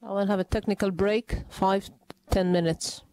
I will have a technical break, 5-10 minutes.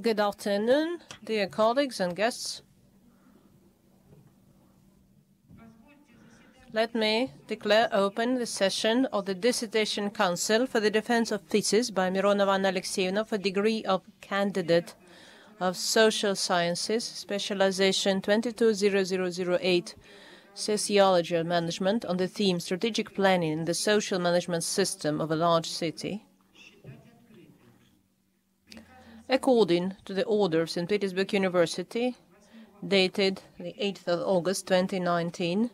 Good afternoon, dear colleagues and guests. Let me declare open the session of the Dissertation Council for the Defense of Thesis by Mironova and Alekseevna for degree of Candidate of Social Sciences, Specialization 220008, Sociology and Management, on the theme Strategic Planning in the Social Management System of a Large City. According to the order of St. Petersburg University, dated the 8th of August 2019,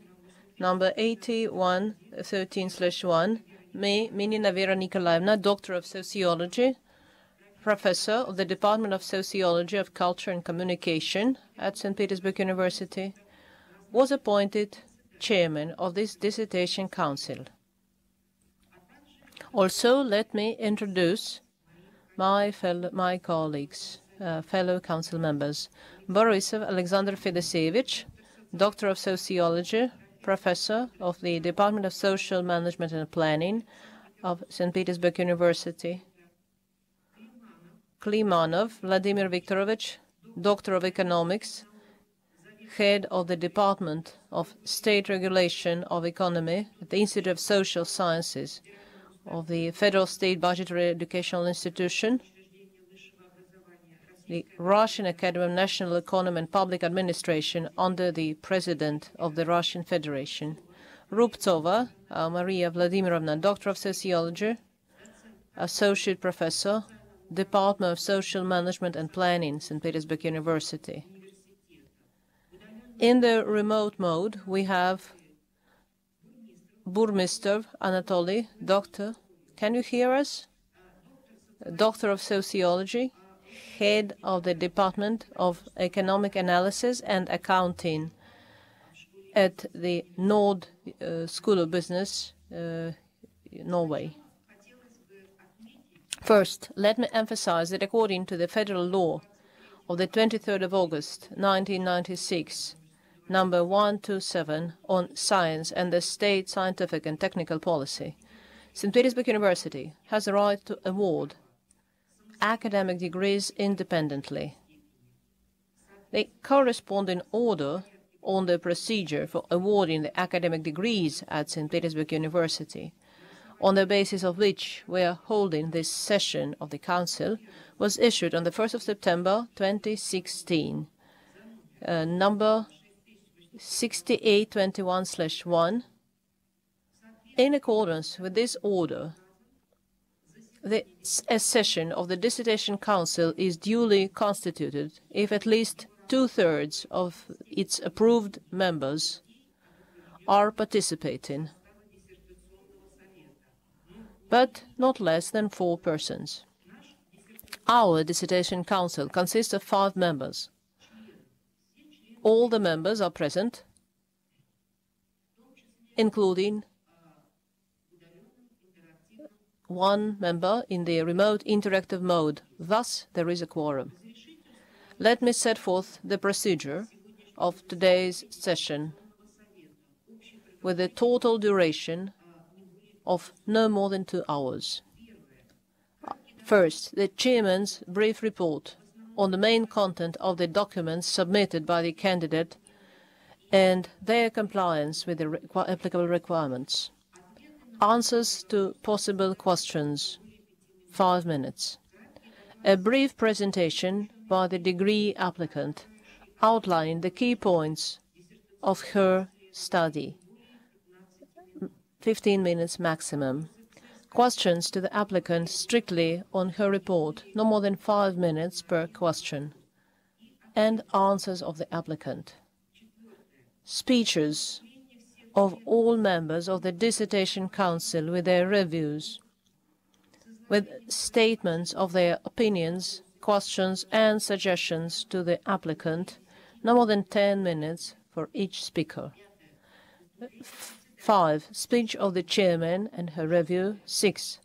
number 8113/1, me, Minina Vera Nikolaevna, Doctor of Sociology, Professor of the Department of Sociology of Culture and Communication at St. Petersburg University, was appointed Chairman of this Dissertation Council. Also, let me introduce my colleagues, fellow council members. Borisov Alexander Fedosevich, Doctor of Sociology, Professor of the Department of Social Management and Planning of St. Petersburg University. Klimanov Vladimir Viktorovich, Doctor of Economics, Head of the Department of State Regulation of Economy at the Institute of Social Sciences of the Federal State Budgetary Educational Institution, the Russian Academy of National Economy and Public Administration under the President of the Russian Federation. Rubtsova Maria Vladimirovna, Doctor of Sociology, Associate Professor, Department of Social Management and Planning, St. Petersburg University. In the remote mode, we have Burmistr Anatoly, Doctor. Can you hear us? Doctor of Sociology, Head of the Department of Economic Analysis and Accounting at the Nord School of Business, Norway. First, let me emphasize that according to the federal law of the 23rd of August, 1996, number 127 on science and the state scientific and technical policy, St. Petersburg University has the right to award academic degrees independently. The corresponding order on the procedure for awarding the academic degrees at St. Petersburg University, on the basis of which we are holding this session of the Council, was issued on the 1st of September 2016, number 6821/1. In accordance with this order, the session of the Dissertation Council is duly constituted if at least 2/3 of its approved members are participating, but not less than 4 persons. Our Dissertation Council consists of 5 members. All the members are present, including 1 member in the remote interactive mode. Thus, there is a quorum. Let me set forth the procedure of today's session with a total duration of no more than 2 hours. First, the Chairman's brief report on the main content of the documents submitted by the candidate and their compliance with the applicable requirements. Answers to possible questions, 5 minutes. A brief presentation by the degree applicant outlining the key points of her study, 15 minutes maximum. Questions to the applicant strictly on her report, no more than 5 minutes per question. And answers of the applicant. Speeches of all members of the Dissertation Council with their reviews, with statements of their opinions, questions and suggestions to the applicant, no more than 10 minutes for each speaker. 5. Speech of the Chairman and her review. 6.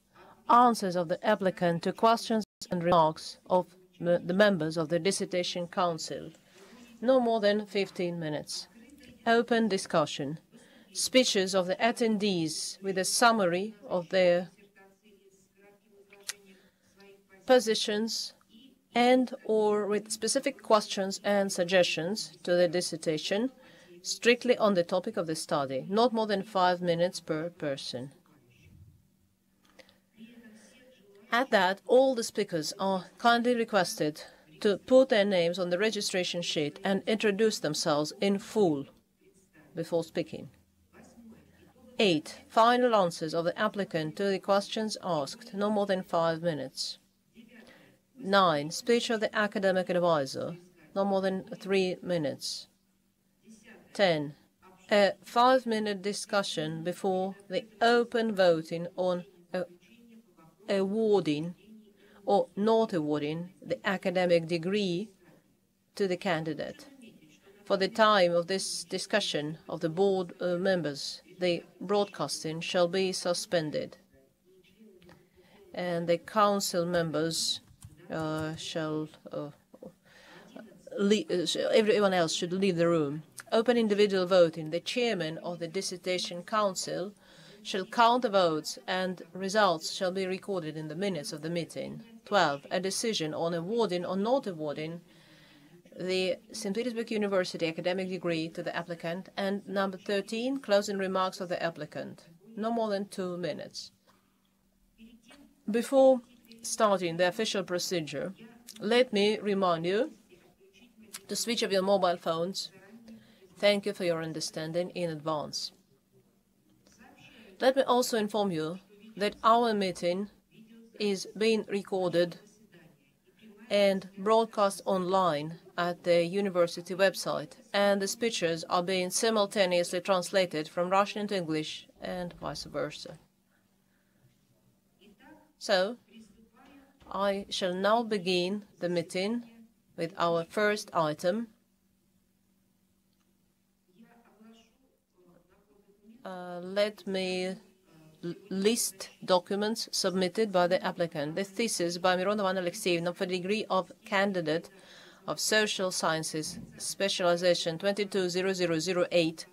Answers of the applicant to questions and remarks of the members of the Dissertation Council. No more than 15 minutes. Open discussion. Speeches of the attendees with a summary of their positions and or with specific questions and suggestions to the dissertation, strictly on the topic of the study, not more than 5 minutes per person. At that, all the speakers are kindly requested to put their names on the registration sheet and introduce themselves in full before speaking. 8. Final answers of the applicant to the questions asked, no more than 5 minutes. 9. Speech of the academic advisor, no more than 3 minutes. 10. A 5-minute discussion before the open voting on awarding or not awarding the academic degree to the candidate. For the time of this discussion of the board members, the broadcasting shall be suspended, and the council members everyone else should leave the room. Open individual voting. The chairman of the Dissertation Council shall count the votes, and results shall be recorded in the minutes of the meeting. 12. A decision on awarding or not awarding the St. Petersburg University academic degree to the applicant. And number 13, closing remarks of the applicant. No more than 2 minutes. Before starting the official procedure, let me remind you to switch off your mobile phones. Thank you for your understanding in advance. Let me also inform you that our meeting is being recorded and broadcast online at the university website, and the speeches are being simultaneously translated from Russian into English and vice versa. So, I shall now begin the meeting with our first item. Let me list documents submitted by the applicant. The thesis by Mironova Alekseevna for the degree of candidate of Social Sciences, Specialization 220008,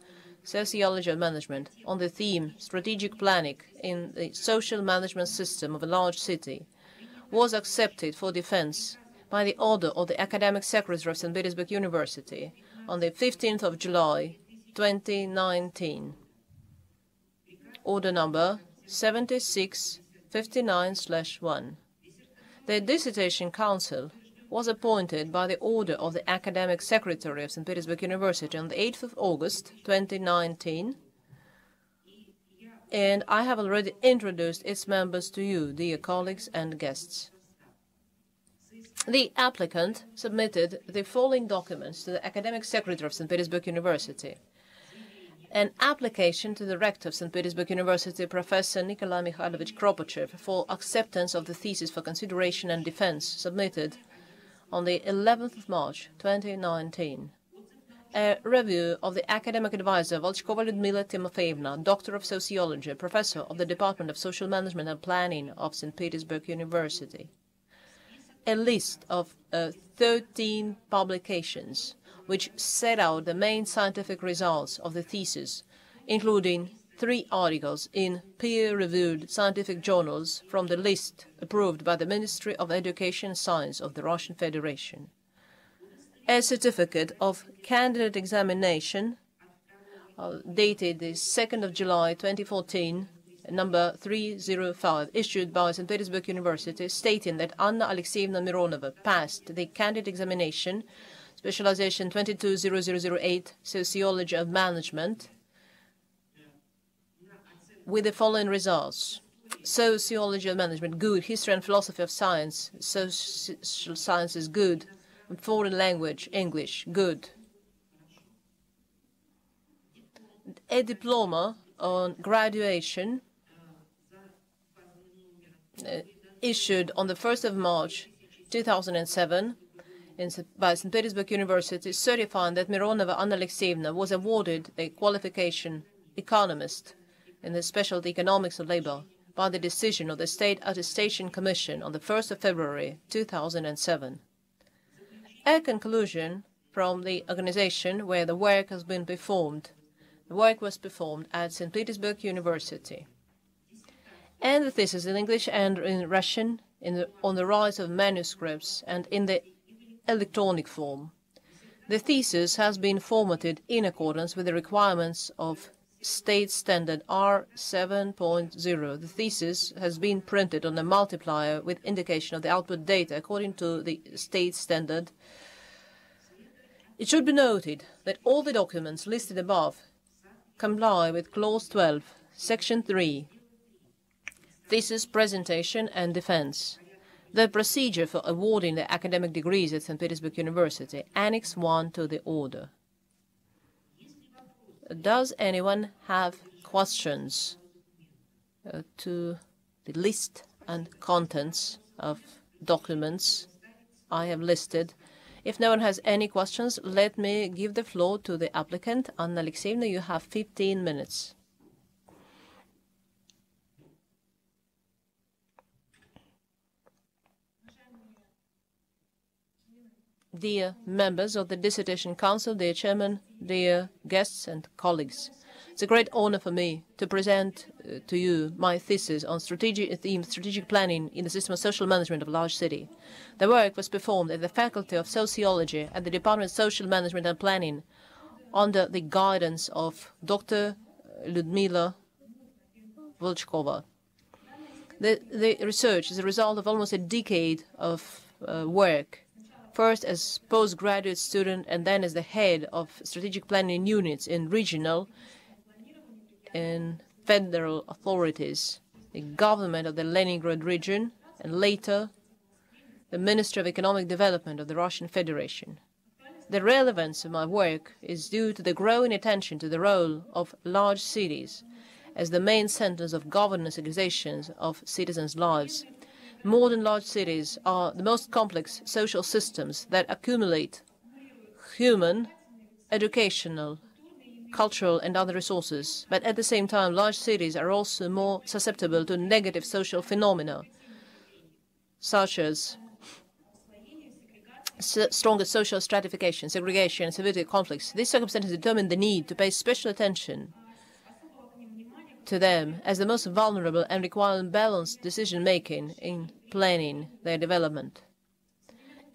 Sociology of Management, on the theme Strategic Planning in the Social Management System of a Large City, was accepted for defense by the order of the Academic Secretary of St. Petersburg University on the 15th of July, 2019. Order number 7659/1. The Dissertation Council was appointed by the order of the Academic Secretary of St. Petersburg University on the 8th of August, 2019, and I have already introduced its members to you, dear colleagues and guests. The applicant submitted the following documents to the Academic Secretary of St. Petersburg University. An application to the rector of St. Petersburg University, Professor Nikolai Mikhailovich Kropochev, for acceptance of the thesis for consideration and defense, submitted on the 11th of March, 2019. A review of the academic advisor Volchkova Lyudmila Timofeevna, Doctor of Sociology, Professor of the Department of Social Management and Planning of St. Petersburg University. A list of 13 publications which set out the main scientific results of the thesis, including 3 articles in peer-reviewed scientific journals from the list approved by the Ministry of Education and Science of the Russian Federation. A certificate of candidate examination dated the 2nd of July 2014, number 305, issued by St. Petersburg University, stating that Anna Alekseevna Mironova passed the candidate examination, Specialization 220008, Sociology of Management, with the following results. Sociology of Management, good. History and Philosophy of Science, Social Sciences, good. And Foreign Language, English, good. A diploma on graduation issued on the 1st of March 2007 by St. Petersburg University, certifying that Mironova Anna Alekseevna was awarded a qualification economist in the specialty economics of labor by the decision of the State Attestation Commission on the 1st of February 2007. A conclusion from the organization where the work has been performed. The work was performed at St. Petersburg University. And the thesis in English and in Russian on the rise of manuscripts and in the electronic form. The thesis has been formatted in accordance with the requirements of State Standard R7.0. The thesis has been printed on a multiplier with indication of the output data according to the State Standard. It should be noted that all the documents listed above comply with Clause 12, Section 3, Thesis, Presentation and Defense. The procedure for awarding the academic degrees at St. Petersburg University, Annex 1 to the order. Does anyone have questions to the list and contents of documents I have listed? If no one has any questions, let me give the floor to the applicant. Anna Alekseevna, you have 15 minutes. Dear members of the Dissertation Council, dear Chairman, dear guests and colleagues, it's a great honor for me to present to you my thesis on strategic planning in the system of social management of a large city. The work was performed at the Faculty of Sociology at the Department of Social Management and Planning under the guidance of Dr. Lyudmila Volchkova. The research is a result of almost a decade of work, first as postgraduate student and then as the head of strategic planning units in regional and federal authorities, the government of the Leningrad region, and later the Ministry of Economic Development of the Russian Federation. The relevance of my work is due to the growing attention to the role of large cities as the main centers of governance organizations of citizens' lives. Modern large cities are the most complex social systems that accumulate human, educational, cultural and other resources. But at the same time, large cities are also more susceptible to negative social phenomena, such as stronger social stratification, segregation, and severe conflicts. These circumstances determine the need to pay special attention to them as the most vulnerable and require balanced decision-making in planning their development.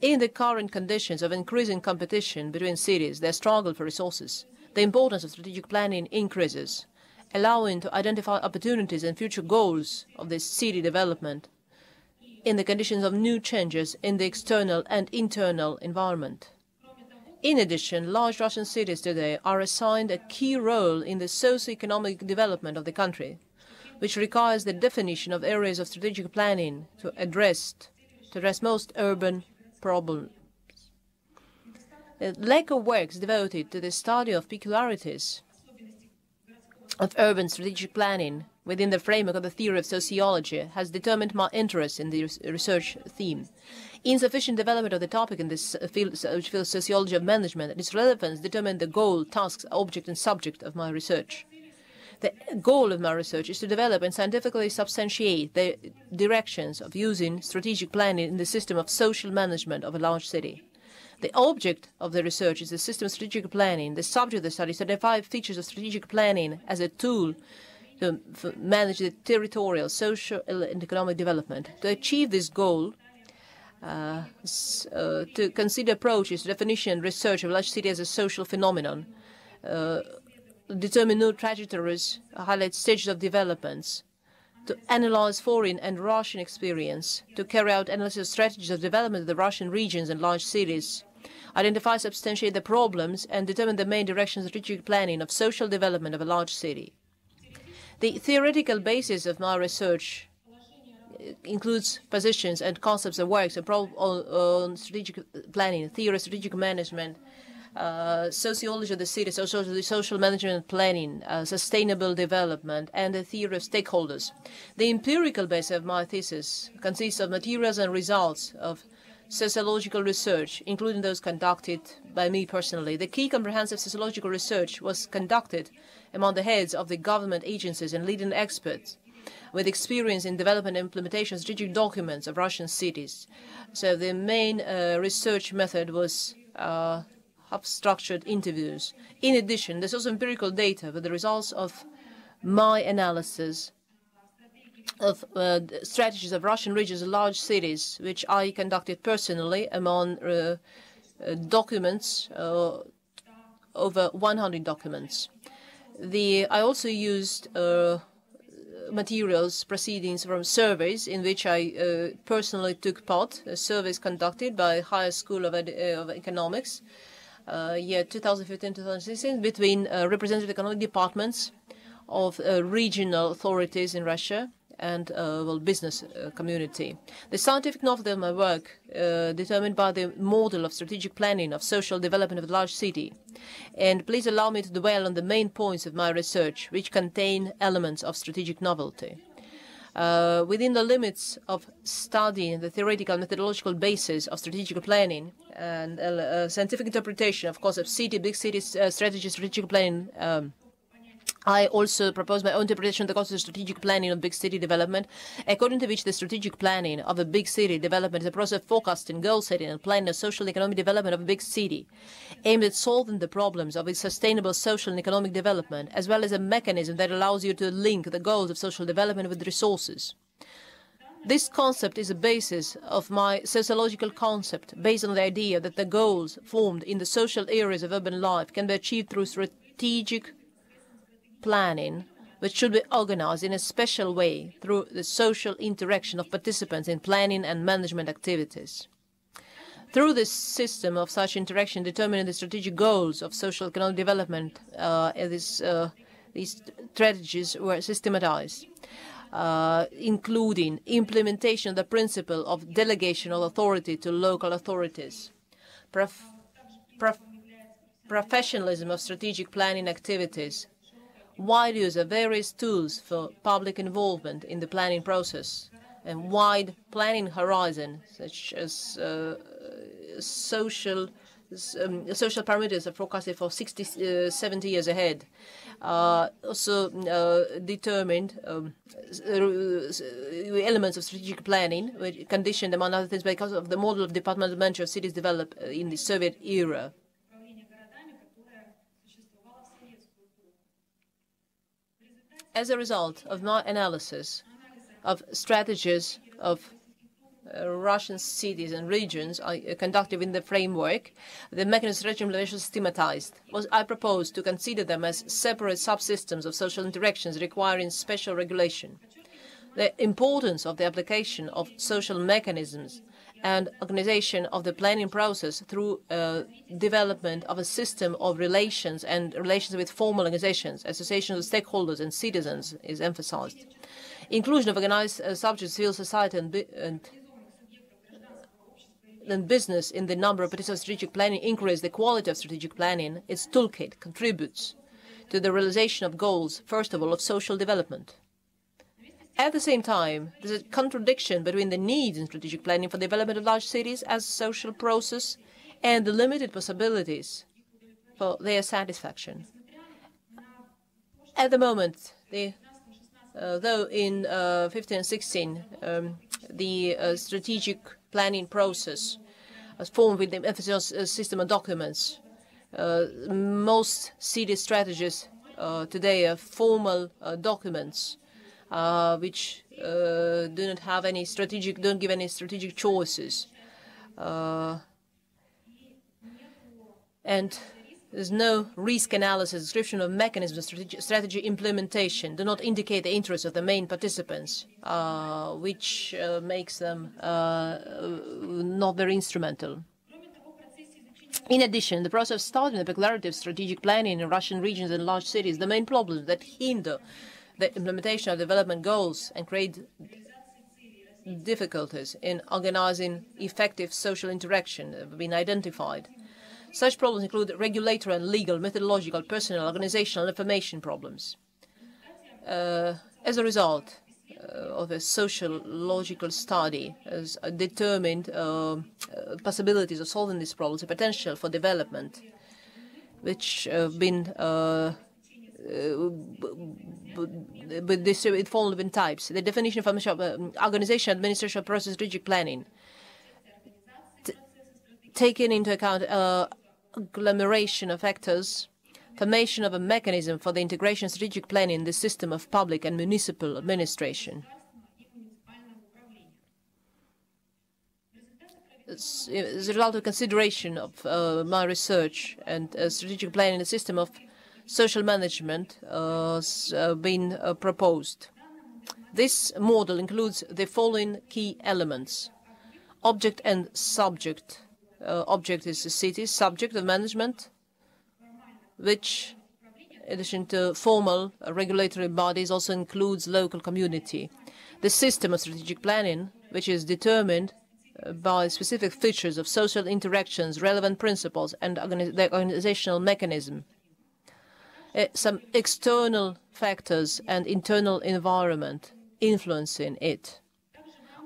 In the current conditions of increasing competition between cities, their struggle for resources, the importance of strategic planning increases, allowing to identify opportunities and future goals of this city development in the conditions of new changes in the external and internal environment. In addition, large Russian cities today are assigned a key role in the socio-economic development of the country, which requires the definition of areas of strategic planning to address most urban problems. The lack of works devoted to the study of peculiarities of urban strategic planning within the framework of the theory of sociology has determined my interest in the research theme. Insufficient development of the topic in this field sociology of management and its relevance determined the goal, tasks, object and subject of my research. The goal of my research is to develop and scientifically substantiate the directions of using strategic planning in the system of social management of a large city. The object of the research is the system of strategic planning. The subject of the study is to identify features of strategic planning as a tool to manage the territorial, social and economic development. To achieve this goal, to consider approaches to definition and research of a large city as a social phenomenon, determine new trajectories, highlight stages of developments, to analyze foreign and Russian experience, to carry out analysis of strategies of development of the Russian regions and large cities, identify, substantiate the problems, and determine the main directions of strategic planning of social development of a large city. The theoretical basis of my research includes positions and concepts of works on strategic planning, theory of strategic management, sociology of the city, social management planning, sustainable development, and the theory of stakeholders. The empirical base of my thesis consists of materials and results of sociological research, including those conducted by me personally. The key comprehensive sociological research was conducted among the heads of the government agencies and leading experts with experience in development and implementation of strategic documents of Russian cities. So the main research method was structured interviews. In addition, there's also empirical data with the results of my analysis of strategies of Russian regions and large cities, which I conducted personally among documents, over 100 documents. I also used materials, proceedings from surveys in which I personally took part, surveys conducted by Higher School of Economics, year 2015-2016, between representative economic departments of regional authorities in Russia and business community. The scientific novelty of my work, determined by the model of strategic planning of social development of a large city. And please allow me to dwell on the main points of my research, which contain elements of strategic novelty. Within the limits of studying the theoretical and methodological basis of strategic planning and scientific interpretation, of course, of big city strategy, strategic planning, I also propose my own interpretation of the concept of strategic planning of big city development, according to which the strategic planning of a big city development is a process of forecasting, goal setting, and planning the social and economic development of a big city, aimed at solving the problems of its sustainable social and economic development, as well as a mechanism that allows you to link the goals of social development with resources. This concept is the basis of my sociological concept, based on the idea that the goals formed in the social areas of urban life can be achieved through strategic planning, which should be organized in a special way through the social interaction of participants in planning and management activities. Through this system of such interaction, determining the strategic goals of social economic development, these strategies were systematized, including implementation of the principle of delegation of authority to local authorities, professionalism of strategic planning activities, wide use of various tools for public involvement in the planning process, and wide planning horizon, such as social parameters are forecasted for 60, 70 years ahead. Also determined elements of strategic planning, which conditioned, among other things, because of the model of departmental management of cities developed in the Soviet era. As a result of my analysis of strategies of Russian cities and regions I conducted in the framework, the mechanism of strategic implementation systematized. I proposed to consider them as separate subsystems of social interactions requiring special regulation. The importance of the application of social mechanisms and organization of the planning process through development of a system of relations and relations with formal organizations, associations of stakeholders and citizens is emphasized. Inclusion of organized subjects, civil society and business in the number of participants of strategic planning increases the quality of strategic planning. Its toolkit contributes to the realization of goals, first of all, of social development. At the same time, there's a contradiction between the needs in strategic planning for the development of large cities as a social process and the limited possibilities for their satisfaction. At the moment, though in 15 and 16, the strategic planning process was formed with the emphasis on system of documents. Most city strategies today are formal documents, which don't give any strategic choices, and there's no risk analysis, description of mechanisms, strategy implementation do not indicate the interests of the main participants, which makes them not very instrumental. In addition, the process of starting the peculiarity of strategic planning in Russian regions and large cities, the main problems that hinder the implementation of development goals and create difficulties in organizing effective social interaction have been identified. Such problems include regulatory and legal, methodological, personal, organizational, and information problems. As a result of a sociological study has determined possibilities of solving these problems, a potential for development, which have been with following types. The definition of organization, administration, process, strategic planning, taking into account agglomeration of actors, formation of a mechanism for the integration of strategic planning in the system of public and municipal administration. as a result of consideration of my research and strategic planning, a system of social management has been proposed. This model includes the following key elements: object and subject. Object is the city, subject of management, which, in addition to formal regulatory bodies, also includes local community. The system of strategic planning, which is determined by specific features of social interactions, relevant principles, and the organizational mechanism. Some external factors and internal environment influencing it.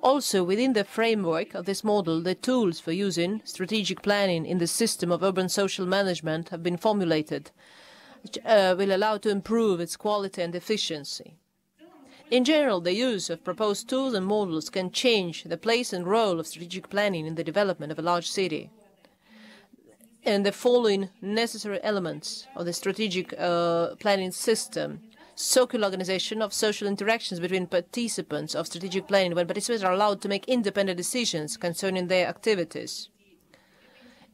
Also, within the framework of this model, the tools for using strategic planning in the system of urban social management have been formulated, which will allow to improve its quality and efficiency. In general, the use of proposed tools and models can change the place and role of strategic planning in the development of a large city. And the following necessary elements of the strategic planning system: circular organization of social interactions between participants of strategic planning, when participants are allowed to make independent decisions concerning their activities.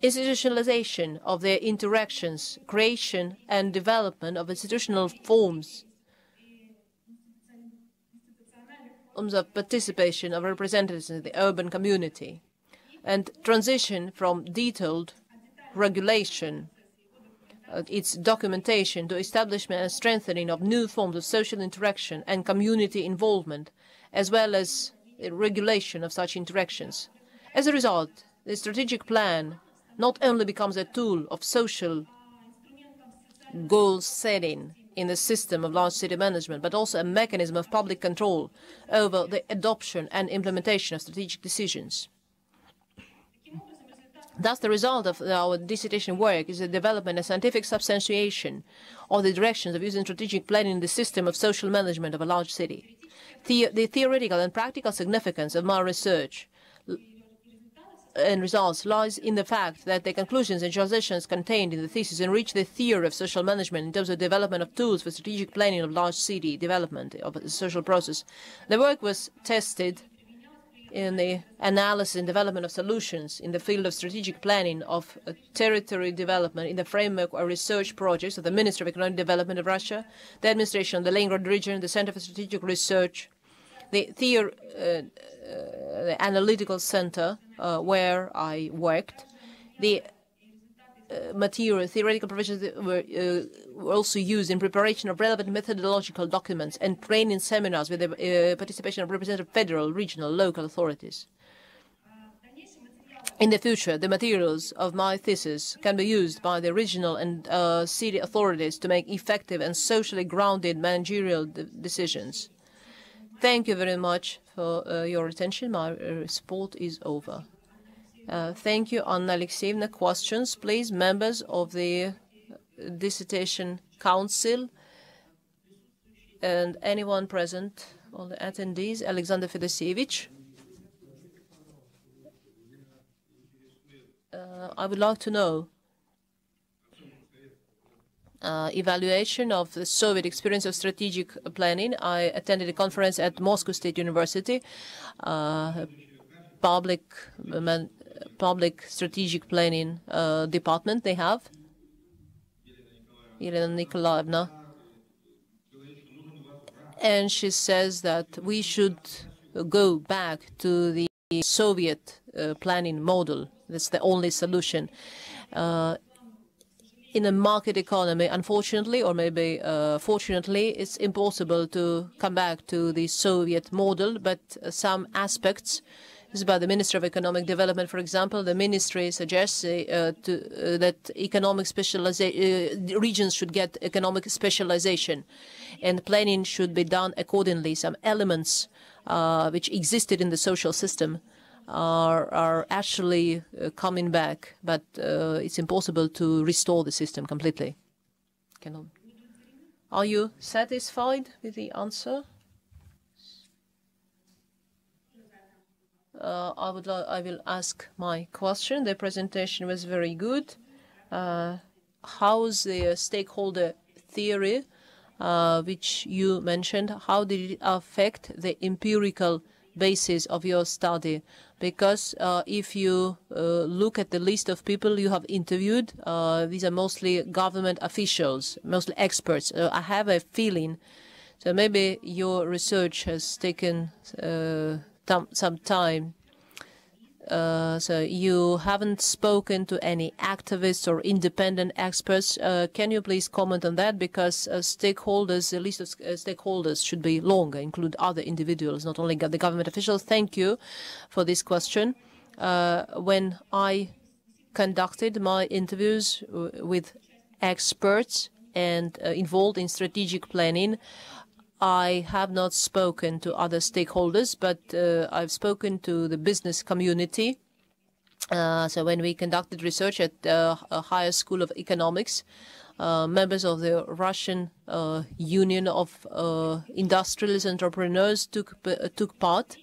Institutionalization of their interactions, creation and development of institutional forms of participation of representatives in the urban community, and transition from detailed regulation, its documentation, to establishment and strengthening of new forms of social interaction and community involvement, as well as regulation of such interactions. As a result, the strategic plan not only becomes a tool of social goal setting in the system of large city management, but also a mechanism of public control over the adoption and implementation of strategic decisions. Thus, the result of our dissertation work is the development and scientific substantiation of the directions of using strategic planning in the system of social management of a large city. The theoretical and practical significance of my research and results lies in the fact that the conclusions and transitions contained in the thesis enrich the theory of social management in terms of development of tools for strategic planning of large city development of the social process. The work was tested in the analysis and development of solutions in the field of strategic planning of territory development in the framework of research projects of the Ministry of Economic Development of Russia, the administration of the Leningrad region, the Center for Strategic Research, the analytical center where I worked. The theoretical provisions were also used in preparation of relevant methodological documents and training seminars with the participation of representative federal, regional, local authorities. In the future, the materials of my thesis can be used by the regional and city authorities to make effective and socially grounded managerial decisions. Thank you very much for your attention. My report is over. Thank you, Anna Alekseevna. Questions, please, members of the Dissertation Council and anyone present, all the attendees. Alexander Fedosevich. I would like to know evaluation of the Soviet experience of strategic planning. I attended a conference at Moscow State University, public strategic planning department they have. Elena Nikolaevna. And she says that we should go back to the Soviet planning model. That's the only solution. In a market economy, unfortunately, or maybe fortunately, it's impossible to come back to the Soviet model, but some aspects, this is by the Ministry of Economic Development, for example, the ministry suggests that economic regions should get economic specialization, and planning should be done accordingly. Some elements which existed in the social system are actually coming back, but it's impossible to restore the system completely. Are you satisfied with the answer? I will ask my question. The presentation was very good. How's the stakeholder theory, which you mentioned, how did it affect the empirical basis of your study? because if you look at the list of people you have interviewed, these are mostly government officials, mostly experts. I have a feeling, so maybe your research has taken some time. So you haven't spoken to any activists or independent experts. Can you please comment on that? Because stakeholders, the list of stakeholders should be longer, include other individuals, not only the government officials. Thank you for this question. When I conducted my interviews with experts and involved in strategic planning, I have not spoken to other stakeholders, but I've spoken to the business community. So when we conducted research at a higher school of economics, members of the Russian Union of Industrialist Entrepreneurs took part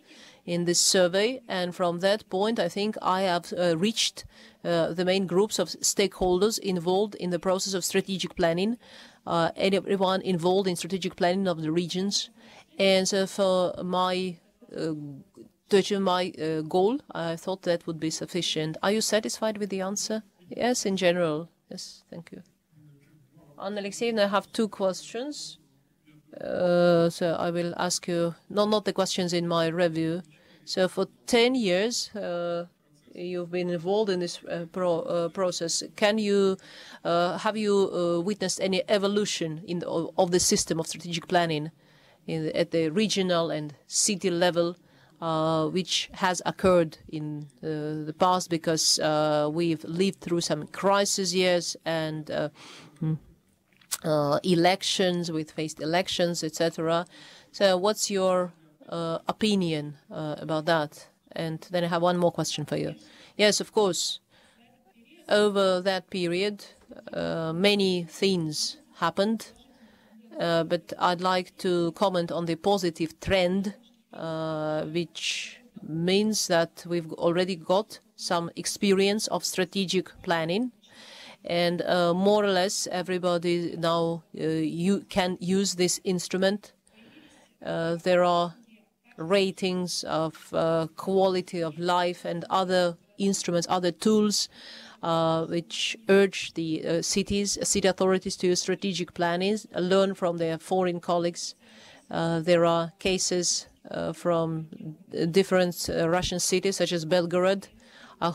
in this survey. And from that point, I think I have reached the main groups of stakeholders involved in the process of strategic planning. Everyone involved in strategic planning of the regions. And so for my to achieve my goal, I thought that would be sufficient. Are you satisfied with the answer? Yes, in general. Yes, thank you. Anna Alekseevna, I have two questions. So I will ask you, not the questions in my review. So for 10 years, you've been involved in this process. Can you have you witnessed any evolution of the system of strategic planning at the regional and city level, which has occurred in the past? Because we've lived through some crisis years and elections, we've faced elections, etc. So what's your opinion about that? And then I have one more question for you. Yes, of course. Over that period, many things happened, but I'd like to comment on the positive trend, which means that we've already got some experience of strategic planning. And more or less, everybody now you can use this instrument. There are ratings of quality of life and other instruments, other tools, which urge the city authorities to use strategic planning, learn from their foreign colleagues. There are cases from different Russian cities, such as Belgorod,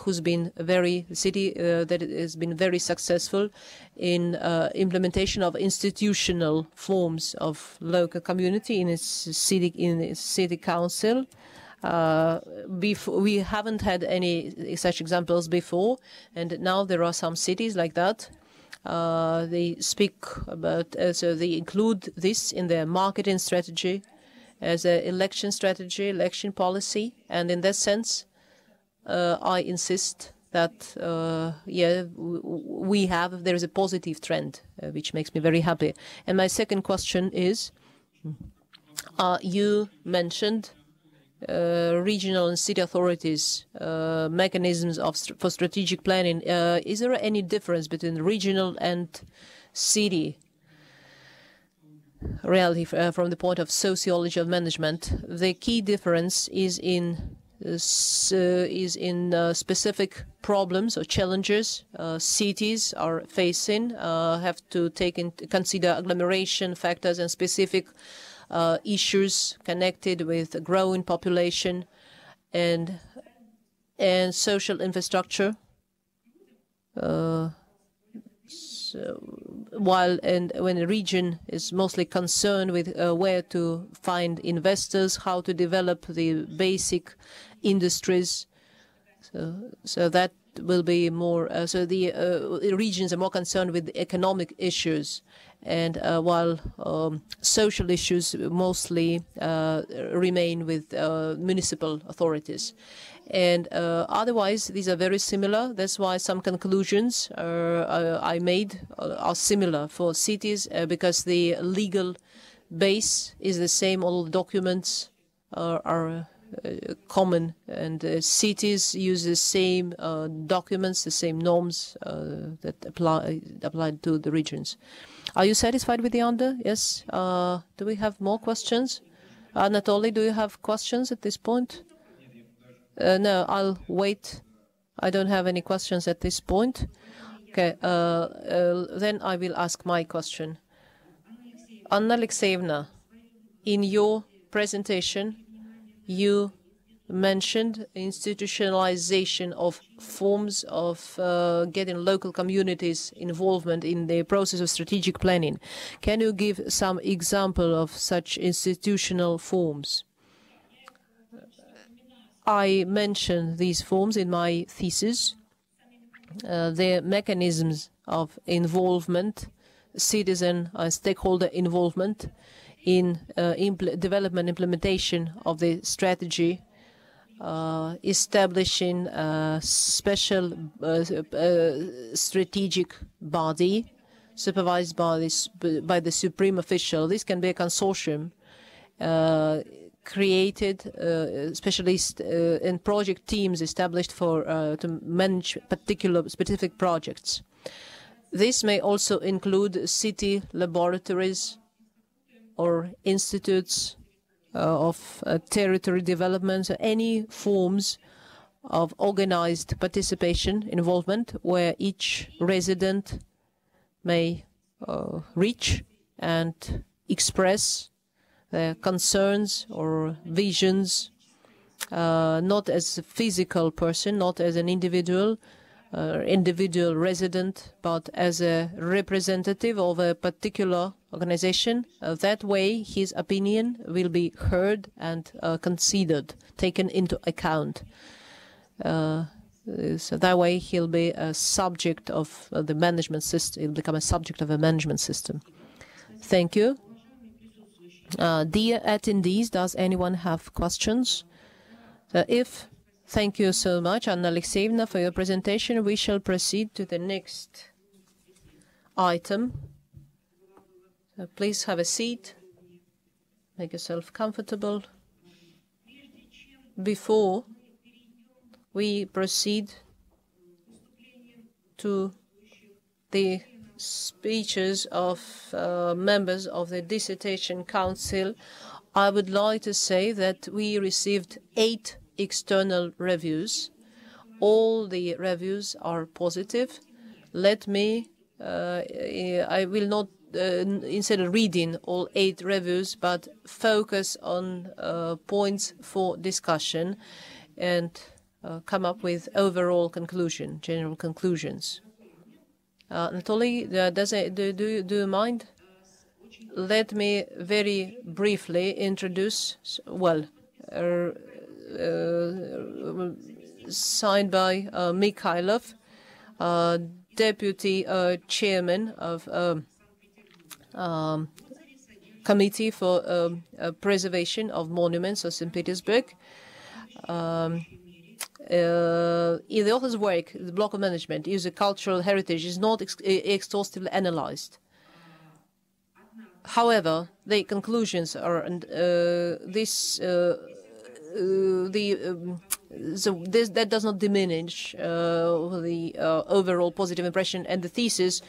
who's been that has been very successful in implementation of institutional forms of local community in its city council. We haven't had any such examples before, and now there are some cities like that. They speak about, so they include this in their marketing strategy as an election strategy, election policy, and in that sense, I insist that there is a positive trend, which makes me very happy. And my second question is, you mentioned regional and city authorities mechanisms for strategic planning. Is there any difference between regional and city reality from the point of sociology of management? The key difference is in specific problems or challenges cities are facing, have to consider agglomeration factors and specific issues connected with growing population and social infrastructure. When a region is mostly concerned with where to find investors, how to develop the basic industries, so that will be more. So the regions are more concerned with economic issues, and while social issues mostly remain with municipal authorities. And otherwise, these are very similar. That's why some conclusions I made are similar for cities, because the legal base is the same. All the documents are common, and cities use the same documents, the same norms that apply to the regions. Are you satisfied with the answer? Yes. Do we have more questions? Anatoly, do you have questions at this point? No, I'll wait. I don't have any questions at this point. Okay, then I will ask my question. Anna Alekseevna, in your presentation, you mentioned institutionalization of forms of getting local communities' involvement in the process of strategic planning. Can you give some example of such institutional forms? I mentioned these forms in my thesis. The mechanisms of involvement, citizen and stakeholder involvement in development implementation of the strategy, establishing a special strategic body supervised by the supreme official. This can be a consortium created, specialist and project teams established for to manage particular specific projects. This may also include city laboratories or institutes of territory development, any forms of organized participation, involvement, where each resident may reach and express their concerns or visions, not as a physical person, not as an individual resident, but as a representative of a particular organization. That way, his opinion will be heard and considered, taken into account. So that way, he'll be a subject of the management system. He'll become a subject of a management system. Thank you. Dear attendees, does anyone have questions? Thank you so much, Anna Alekseevna, for your presentation. We shall proceed to the next item. So please have a seat. Make yourself comfortable. Before we proceed to the speeches of members of the Dissertation Council, I would like to say that we received 8 external reviews. All the reviews are positive. Let me, I will not, instead of reading all 8 reviews, but focus on points for discussion and come up with overall conclusion, general conclusions. Anatoly, do you mind? Let me very briefly introduce, well, signed by Mikhailov, Deputy Chairman of Committee for Preservation of Monuments of St. Petersburg. In the author's work, the block of management, use of cultural heritage is not exhaustively analyzed. However, the conclusions are that does not diminish the overall positive impression, and the thesis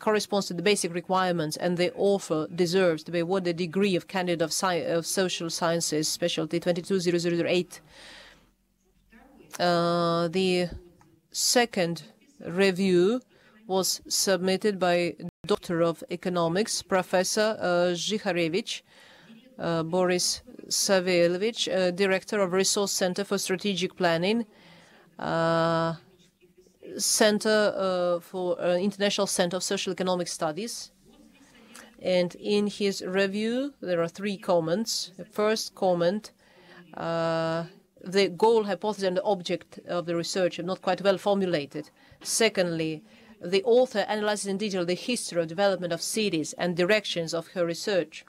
corresponds to the basic requirements, and the author deserves to be awarded the degree of candidate of social sciences, specialty 220008. The second review was submitted by Doctor of Economics, Professor Zhikharevich, Boris Savelovich, Director of Resource Center for Strategic Planning, Center for International Center of Social Economic Studies. And in his review, there are 3 comments. The first comment, the goal, hypothesis, and the object of the research are not quite well formulated. Secondly, the author analyzes in detail the history of development of cities and directions of her research.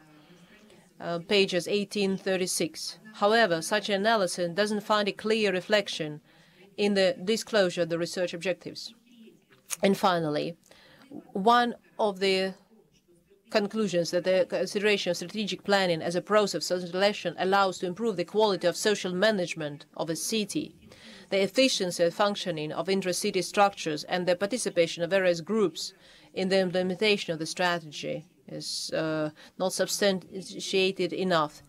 Pages 1836. However, such an analysis doesn't find a clear reflection in the disclosure of the research objectives. And finally, one of the conclusions that the consideration of strategic planning as a process of social relation allows to improve the quality of social management of a city, the efficiency and functioning of intra-city structures, and the participation of various groups in the implementation of the strategy is not substantiated enough.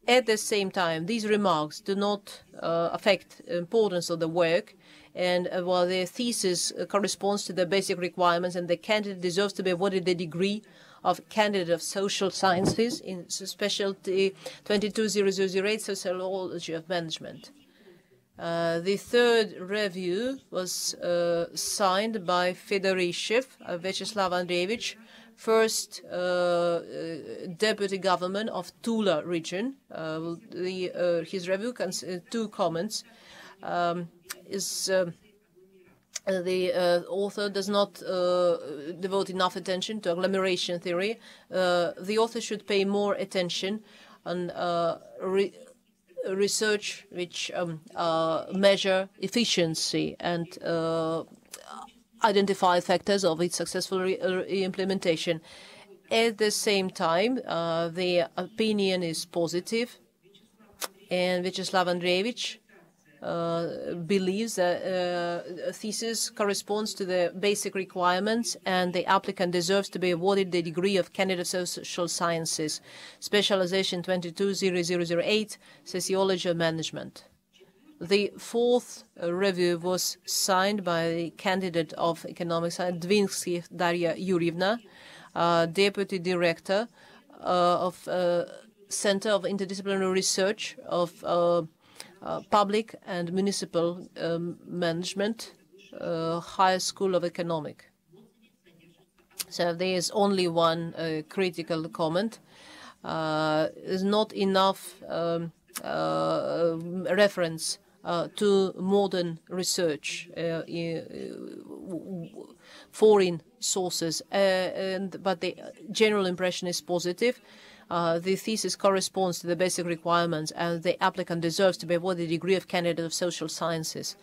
At the same time, these remarks do not affect the importance of the work, and while the thesis corresponds to the basic requirements and the candidate deserves to be awarded the degree of candidate of social sciences in specialty 220008, sociology of management. The third review was signed by Fedorishev, Vyacheslav Andreevich, first deputy governor of Tula region. His review contains 2 comments. The author does not devote enough attention to agglomeration theory. The author should pay more attention on research which measure efficiency and identify factors of its successful implementation. At the same time, the opinion is positive, and Vyacheslav Andreevich believes that a thesis corresponds to the basic requirements and the applicant deserves to be awarded the degree of candidate of social sciences, specialization 220008, sociology of management. The fourth review was signed by the candidate of economics, Dvinsky Daria Yurievna, deputy director of Center of Interdisciplinary Research of Public and Municipal Management, Higher School of Economic. So there is only one critical comment. There's not enough reference to modern research, foreign sources, but the general impression is positive. The thesis corresponds to the basic requirements, and the applicant deserves to be awarded the degree of candidate of social sciences,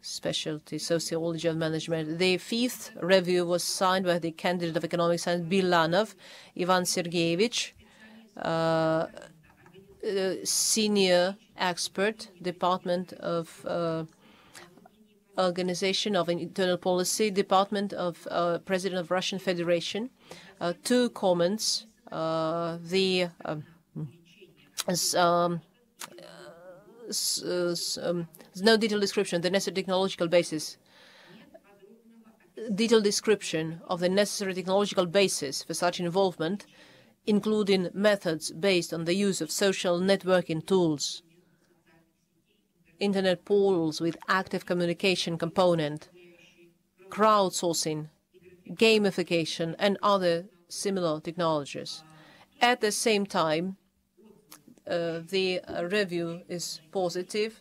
specialty sociology of management. The fifth review was signed by the candidate of economic science, Bilanov Ivan Sergeyevich, senior expert, Department of Organization of Internal Policy, Department of President of Russian Federation. 2 comments. There's no detailed description, the necessary technological basis. Detailed description of the necessary technological basis for such involvement, including methods based on the use of social networking tools, internet portals with active communication component, crowdsourcing, gamification, and other similar technologies. At the same time, the review is positive,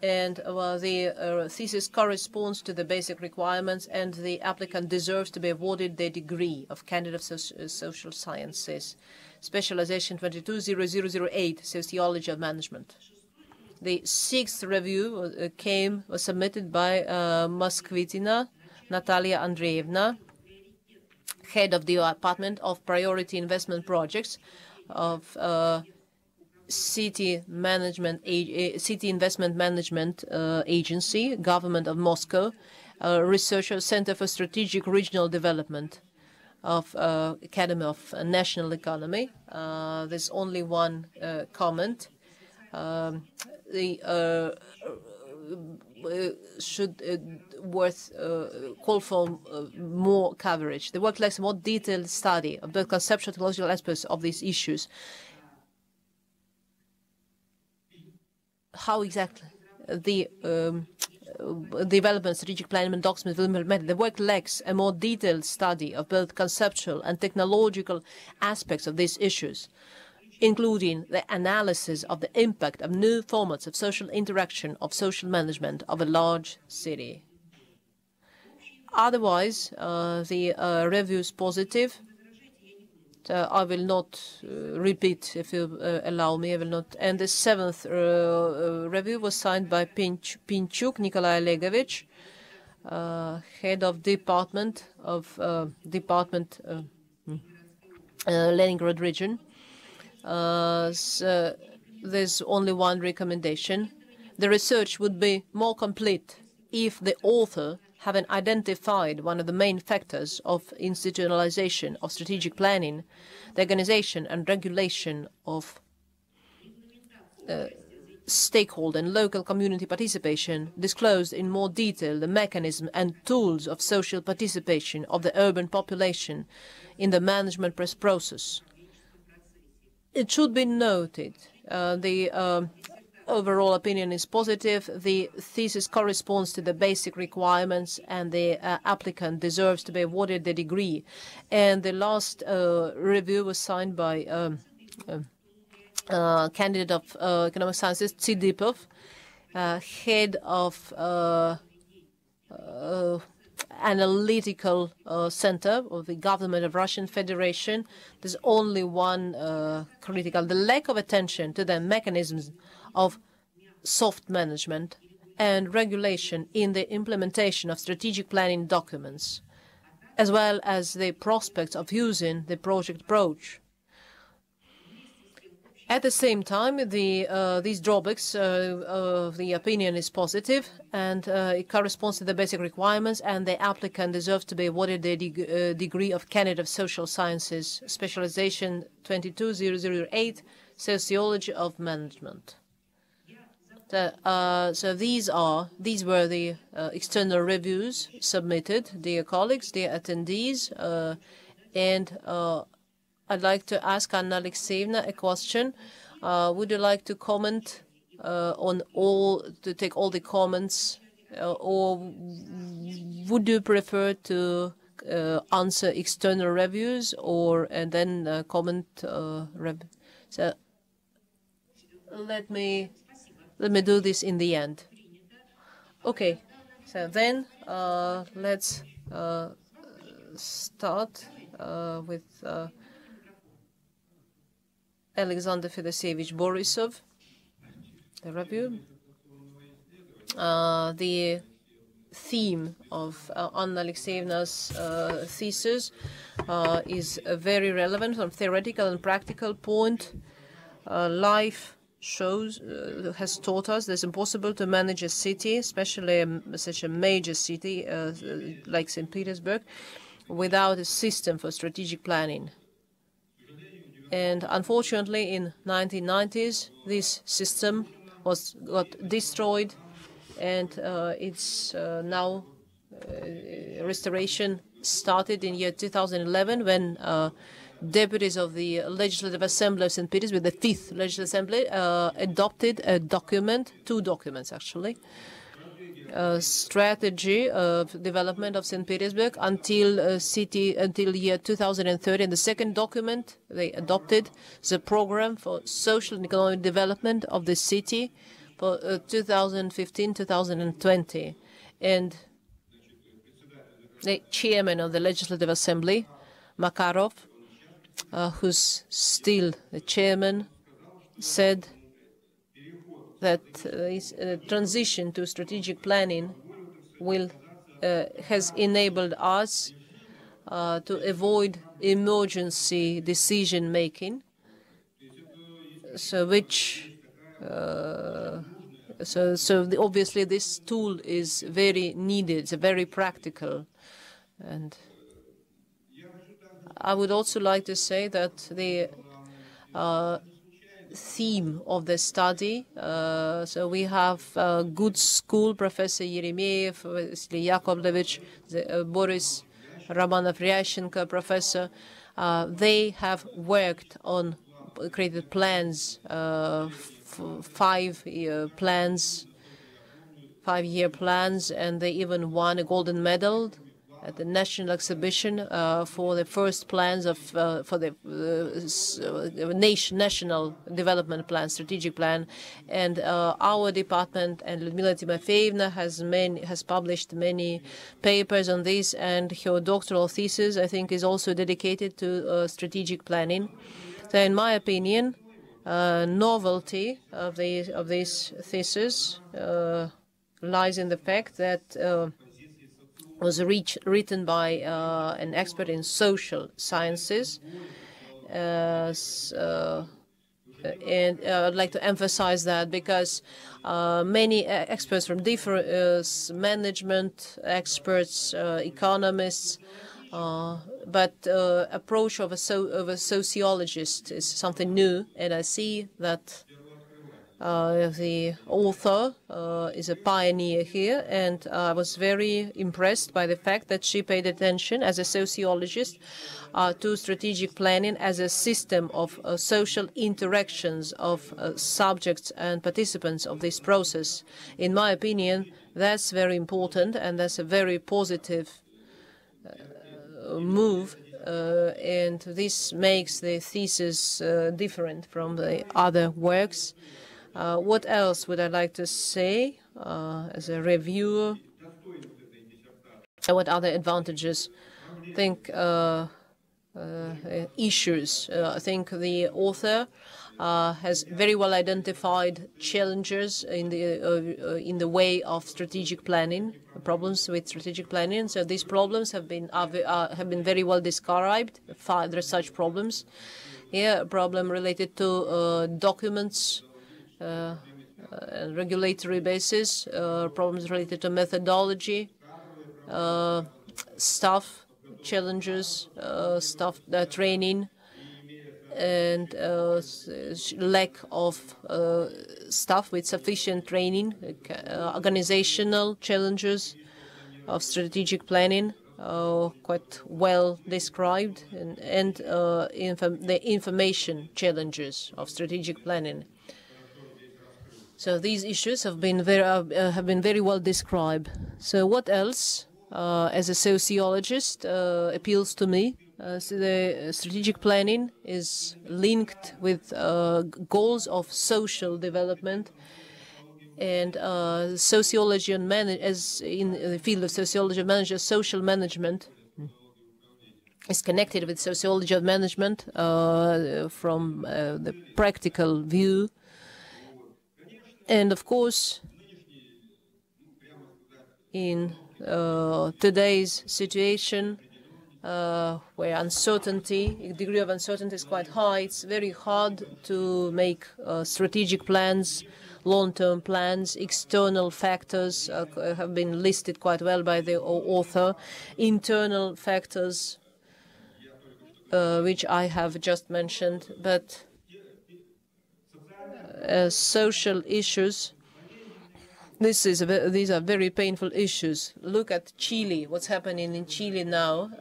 and the thesis corresponds to the basic requirements, and the applicant deserves to be awarded the degree of candidate of social sciences, specialization 220008, sociology of management. The 6th review was submitted by Moskvitina Natalia Andreevna, head of the Department of Priority Investment Projects of City Investment Management Agency, Government of Moscow, researcher, Center for Strategic Regional Development of Academy of National Economy. There's only one comment. Should call for more coverage. The work lacks a more detailed study of the conceptual technological aspects of these issues. How exactly the development, strategic planning and documents will be implemented. The work lacks a more detailed study of both conceptual and technological aspects of these issues, including the analysis of the impact of new formats of social interaction, of social management of a large city. Otherwise, the review is positive. I will not repeat, if you allow me. I will not. And the 7th review was signed by Pinchuk Nikolai Olegovich, head of Department of Leningrad region. So there's only one recommendation. The research would be more complete if the author, having identified one of the main factors of institutionalization of strategic planning, the organization and regulation of stakeholder and local community participation, disclosed in more detail the mechanism and tools of social participation of the urban population in the management process. It should be noted the overall opinion is positive. The thesis corresponds to the basic requirements, and the applicant deserves to be awarded the degree. And the last review was signed by candidate of economic sciences, Tsidipov, head of analytical center of the government of Russian Federation. There's only one critical: the lack of attention to the mechanisms of soft management and regulation in the implementation of strategic planning documents, as well as the prospects of using the project approach. At the same time, these drawbacks of the opinion is positive, and it corresponds to the basic requirements, and the applicant deserves to be awarded the degree of candidate of social sciences, specialization 22008, sociology of management. So these were the external reviews submitted, dear colleagues, dear attendees, and I'd like to ask Anna Alekseevna a question. Would you like to comment on to take all the comments, or would you prefer to answer external reviews and then comment? So let me do this in the end. Okay. So then let's start with Alexander Fedosevich Borisov, the review. The theme of Anna Alekseevna's thesis is very relevant from theoretical and practical point. Life has taught us that it's impossible to manage a city, especially such a major city like St. Petersburg, without a system for strategic planning. And unfortunately, in 1990s, this system got destroyed, and its now restoration started in year 2011 when deputies of the Legislative Assembly of St. Petersburg, the 5th Legislative Assembly, adopted a document, 2 documents actually, strategy of development of St. Petersburg until year 2030. And the second document they adopted the program for social and economic development of the city for 2015-2020. And the chairman of the Legislative Assembly, Makarov, who's still the chairman, said that this transition to strategic planning has enabled us to avoid emergency decision making. So obviously this tool is very needed. It's very practical, and I would also like to say that the theme of the study. So we have good school, Professor Yeremeyev, Vasily Yakovlevich, Boris Romanov-Ryashenko, Professor. They have worked on, created plans, 5-year plans, 5-year plans, and they even won a golden medal at the national exhibition for the first plans of for the national development plan, strategic plan. And our department and Lyudmila Timofeevna has published many papers on this, and her doctoral thesis, I think, is also dedicated to strategic planning. So in my opinion, novelty of this thesis lies in the fact that was written by an expert in social sciences, and I'd like to emphasize that because many experts from different management experts, economists, but approach of a sociologist is something new, and I see that The author is a pioneer here, and I was very impressed by the fact that she paid attention as a sociologist to strategic planning as a system of social interactions of subjects and participants of this process. In my opinion, that's very important, and that's a very positive move, and this makes the thesis different from the other works. What else would I like to say as a reviewer? What other advantages? I think issues. I think the author has very well identified challenges in the way of strategic planning, problems with strategic planning. So these problems have been very well described. There are such problems. Here, a problem related to documents. Regulatory basis, problems related to methodology, staff challenges, staff training, and lack of staff with sufficient training, organizational challenges of strategic planning, quite well described, and the information challenges of strategic planning. So these issues have been very well described. So what else, as a sociologist, appeals to me? So the strategic planning is linked with goals of social development, and sociology and as in the field of sociology of management, social management is connected with sociology of management from the practical view. And of course, in today's situation, where uncertainty, degree of uncertainty is quite high, it's very hard to make strategic plans, long-term plans. External factors have been listed quite well by the author. Internal factors, which I have just mentioned, but social issues, these are very painful issues. Look at Chile, what's happening in Chile now.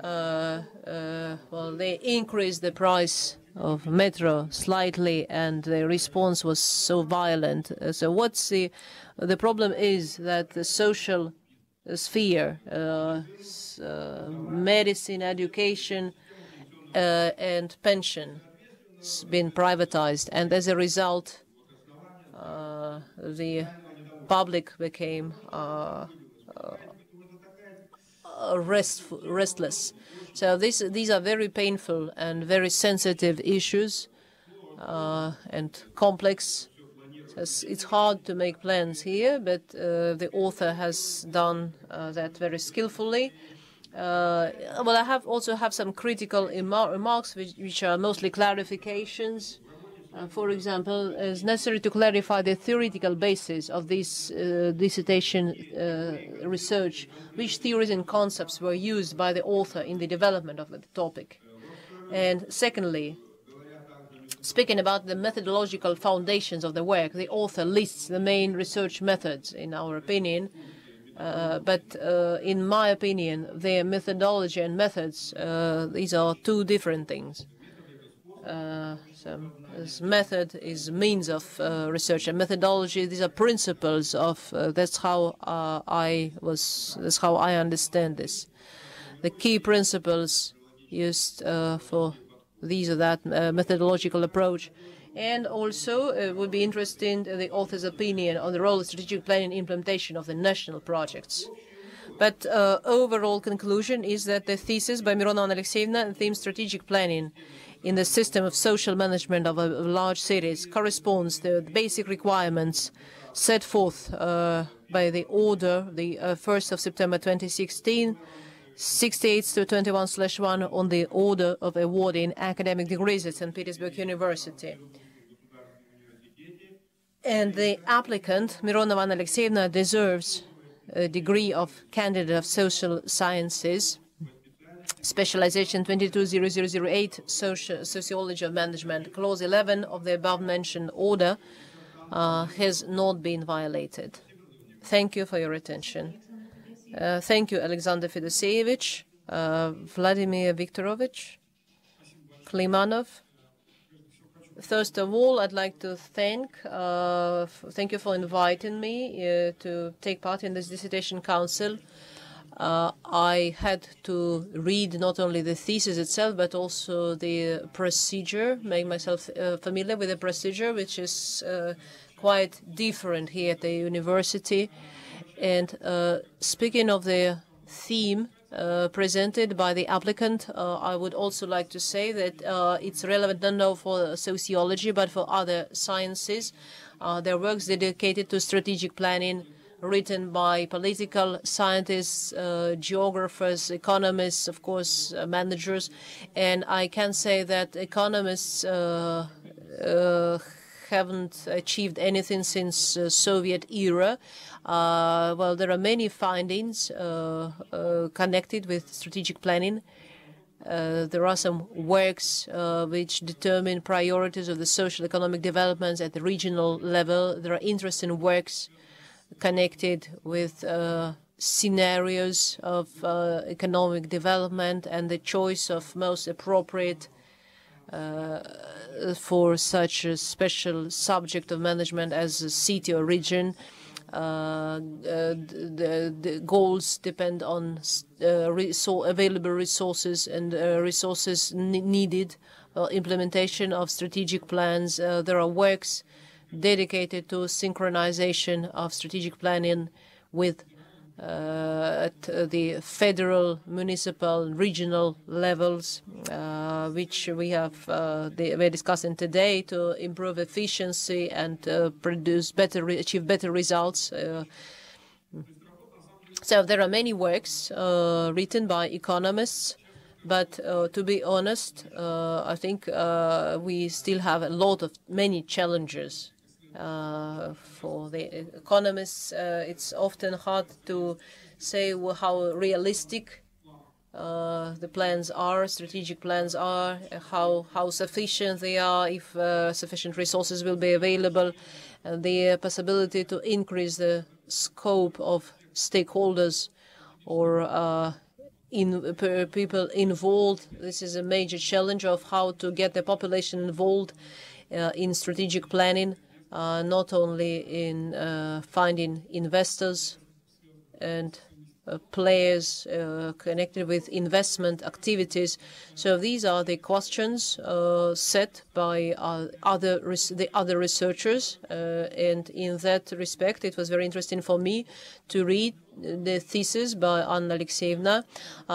Well, they increased the price of metro slightly, and the response was so violent. So what's the problem is that the social sphere, medicine, education, and pension has been privatized, and as a result, the public became restless. So these are very painful and very sensitive issues, and complex. It's hard to make plans here, but the author has done that very skillfully. Well, I also have some critical remarks, which are mostly clarifications. For example, it's necessary to clarify the theoretical basis of this dissertation research, which theories and concepts were used by the author in the development of the topic. And secondly, speaking about the methodological foundations of the work, the author lists the main research methods, in our opinion. But in my opinion, the methodology and methods, these are two different things. So this method is means of research, and methodology, these are principles of. That's how I understand this. The key principles used for these or that methodological approach. And also, it would be interesting the author's opinion on the role of strategic planning and implementation of the national projects. But overall conclusion is that the thesis by Mironova and Alekseevna, theme strategic planning in the system of social management of large cities, corresponds to the basic requirements set forth by the order, the 1st of September 2016, 68-21/1 on the order of awarding academic degrees at St. Petersburg University. And the applicant, Mironova and Alekseevna, deserves a degree of candidate of social sciences, Specialization 220008, Sociology of Management. Clause 11 of the above-mentioned order has not been violated. Thank you for your attention. Thank you, Alexander Fedoseyevich, Vladimir Viktorovich, Klimanov. First of all, I'd like to thank you for inviting me to take part in this dissertation council. I had to read not only the thesis itself, but also the procedure, make myself familiar with the procedure, which is quite different here at the university. And speaking of the theme presented by the applicant, I would also like to say that it's relevant not only for sociology, but for other sciences. There are works dedicated to strategic planning, written by political scientists, geographers, economists, of course, managers. And I can say that economists haven't achieved anything since Soviet era. Well, there are many findings connected with strategic planning. There are some works which determine priorities of the social economic developments at the regional level. There are interesting works connected with scenarios of economic development and the choice of most appropriate for such a special subject of management as a city or region. The goals depend on available resources and resources needed, implementation of strategic plans. There are works dedicated to synchronization of strategic planning with at the federal, municipal, regional levels, which we're discussing today to improve efficiency and achieve better results. So there are many works written by economists, but to be honest, I think we still have many challenges. For the economists, it's often hard to say how realistic the plans are, strategic plans are, how sufficient they are, if sufficient resources will be available, and the possibility to increase the scope of stakeholders or people involved. This is a major challenge of how to get the population involved in strategic planning. Not only in finding investors and players connected with investment activities. So these are the questions set by the other researchers. And in that respect, it was very interesting for me to read the thesis by Anna Alekseevna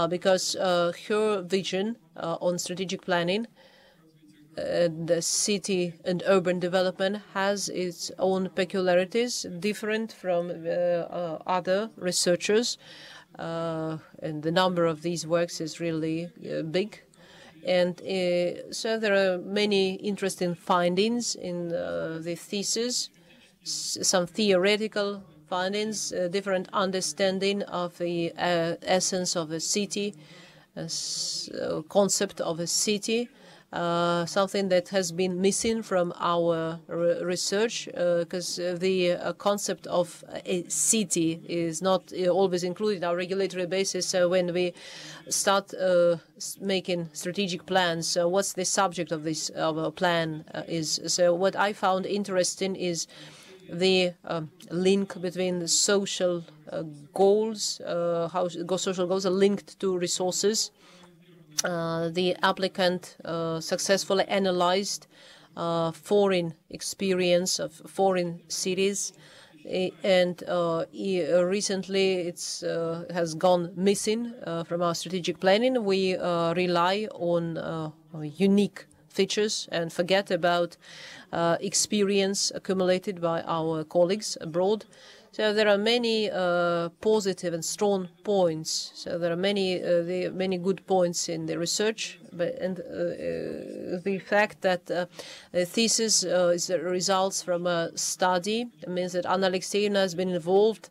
because her vision on strategic planning the city and urban development has its own peculiarities, different from other researchers, and the number of these works is really big. And so there are many interesting findings in the thesis, some theoretical findings, different understanding of the essence of a city, concept of a city. Something that has been missing from our research, because the concept of a city is not always included in our regulatory basis. So when we start making strategic plans, what's the subject of this plan is. So what I found interesting is the link between the social goals, how social goals are linked to resources. The applicant successfully analyzed foreign experience of foreign cities, and recently it has gone missing from our strategic planning. We rely on unique features and forget about experience accumulated by our colleagues abroad. So there are many positive and strong points. So there are many good points in the research, and the fact that the thesis results from a study. It means that Anna Alekseevna has been involved,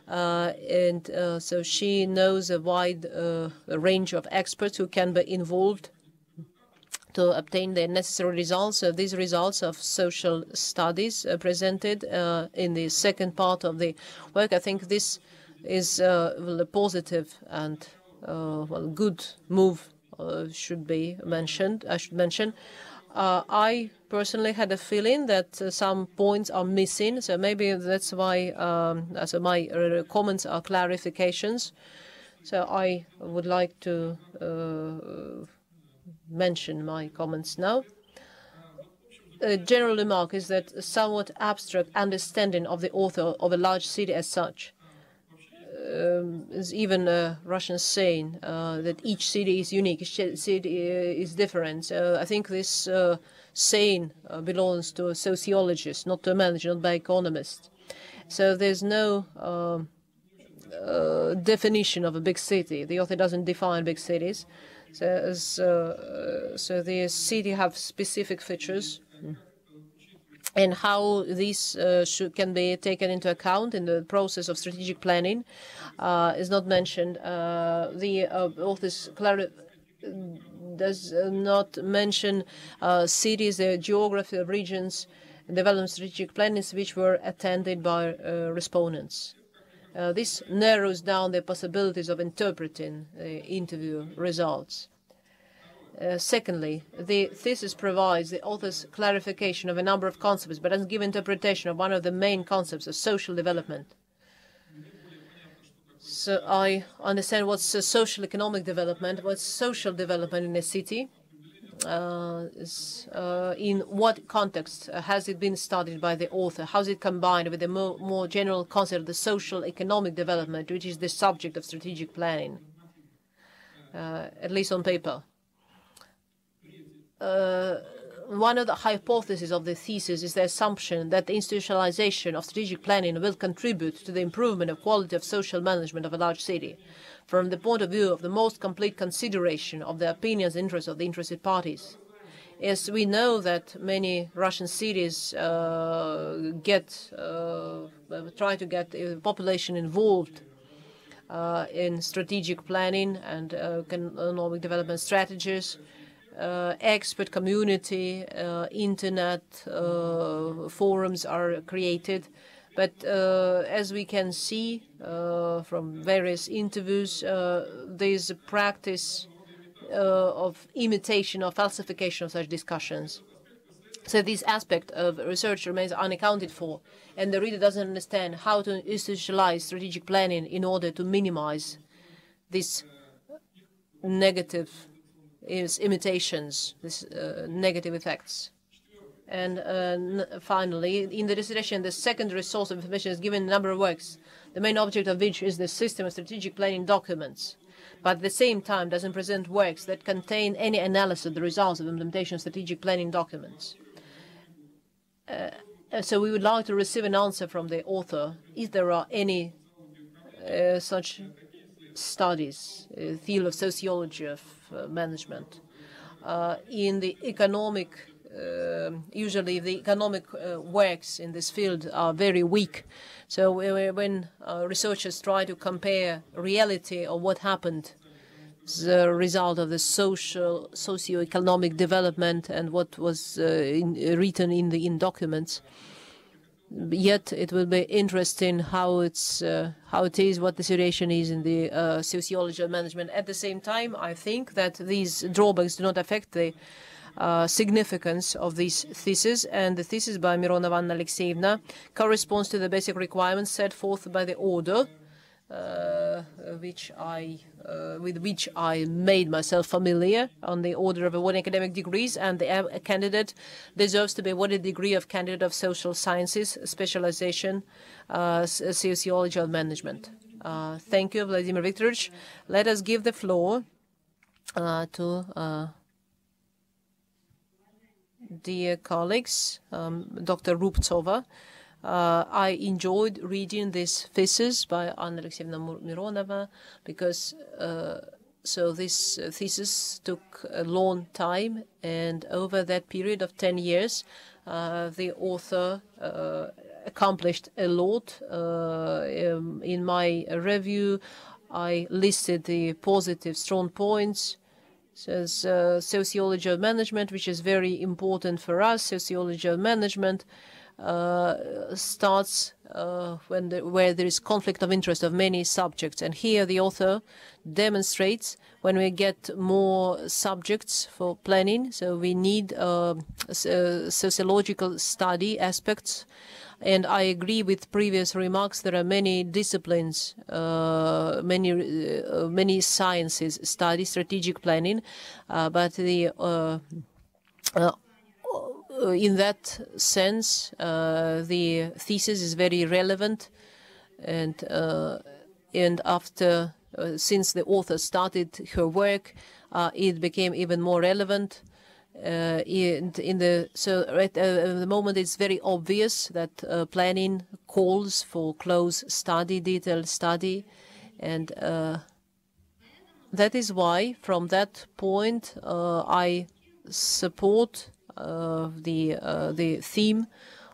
and so she knows a wide range of experts who can be involved to obtain the necessary results. These results of social studies presented in the second part of the work. I think this is a positive and good move should be mentioned. I should mention. I personally had a feeling that some points are missing, so maybe that's why so my comments are clarifications. So I would like to mention my comments now. A general remark is that a somewhat abstract understanding of the author of a large city as such is even a Russian saying that each city is unique, each city is different. So I think this saying belongs to a sociologist, not to a manager, not by economist. So there's no definition of a big city. The author doesn't define big cities. So the city have specific features, and how these can be taken into account in the process of strategic planning is not mentioned. The author does not mention cities, the geography of regions, development strategic plannings which were attended by respondents. This narrows down the possibilities of interpreting the interview results. Secondly, the thesis provides the author's clarification of a number of concepts, but doesn't give interpretation of one of the main concepts of social development. So I understand what's social economic development, what's social development in a city. In what context has it been studied by the author? How is it combined with the more general concept of the social economic development, which is the subject of strategic planning, at least on paper? One of the hypotheses of the thesis is the assumption that the institutionalization of strategic planning will contribute to the improvement of quality of social management of a large city, from the point of view of the most complete consideration of the opinions and interests of the interested parties. Yes, we know that many Russian cities try to get the population involved in strategic planning and economic development strategies. Expert community, internet forums are created. But as we can see from various interviews, there's a practice of imitation or falsification of such discussions. So this aspect of research remains unaccounted for, and the reader doesn't understand how to institutionalize strategic planning in order to minimize these negative imitations, these negative effects. And finally, in the dissertation, the secondary source of information is given a number of works, the main object of which is the system of strategic planning documents, but at the same time doesn't present works that contain any analysis of the results of implementation of strategic planning documents. So we would like to receive an answer from the author if there are any such studies, field of sociology of management. In the economic, usually the economic works in this field are very weak. So when researchers try to compare reality of what happened, the result of the socio-economic development and what was written in documents, yet it will be interesting how it is, what the situation is in the sociology of management. At the same time, I think that these drawbacks do not affect the significance of this thesis, and the thesis by Mironova and Alekseevna corresponds to the basic requirements set forth by the order with which I made myself familiar, on the order of awarding academic degrees, and the candidate deserves to be awarded the degree of candidate of social sciences, specialization, sociology of management. Thank you, Vladimir Viktorovich. Let us give the floor to dear colleagues, Dr. Rubtsova. I enjoyed reading this thesis by Anna Alexeyevna Mironova because so this thesis took a long time, and over that period of 10 years, the author accomplished a lot. In my review, I listed the positive, strong points, So sociology of management, which is very important for us. Sociology of management starts where there is conflict of interest of many subjects. And here the author demonstrates when we get more subjects for planning, so we need sociological study aspects. And I agree with previous remarks. There are many disciplines, many sciences study strategic planning, but in that sense, the thesis is very relevant, and after since the author started her work, it became even more relevant. At the moment, it's very obvious that planning calls for close study, detailed study, and that is why, from that point, I support the theme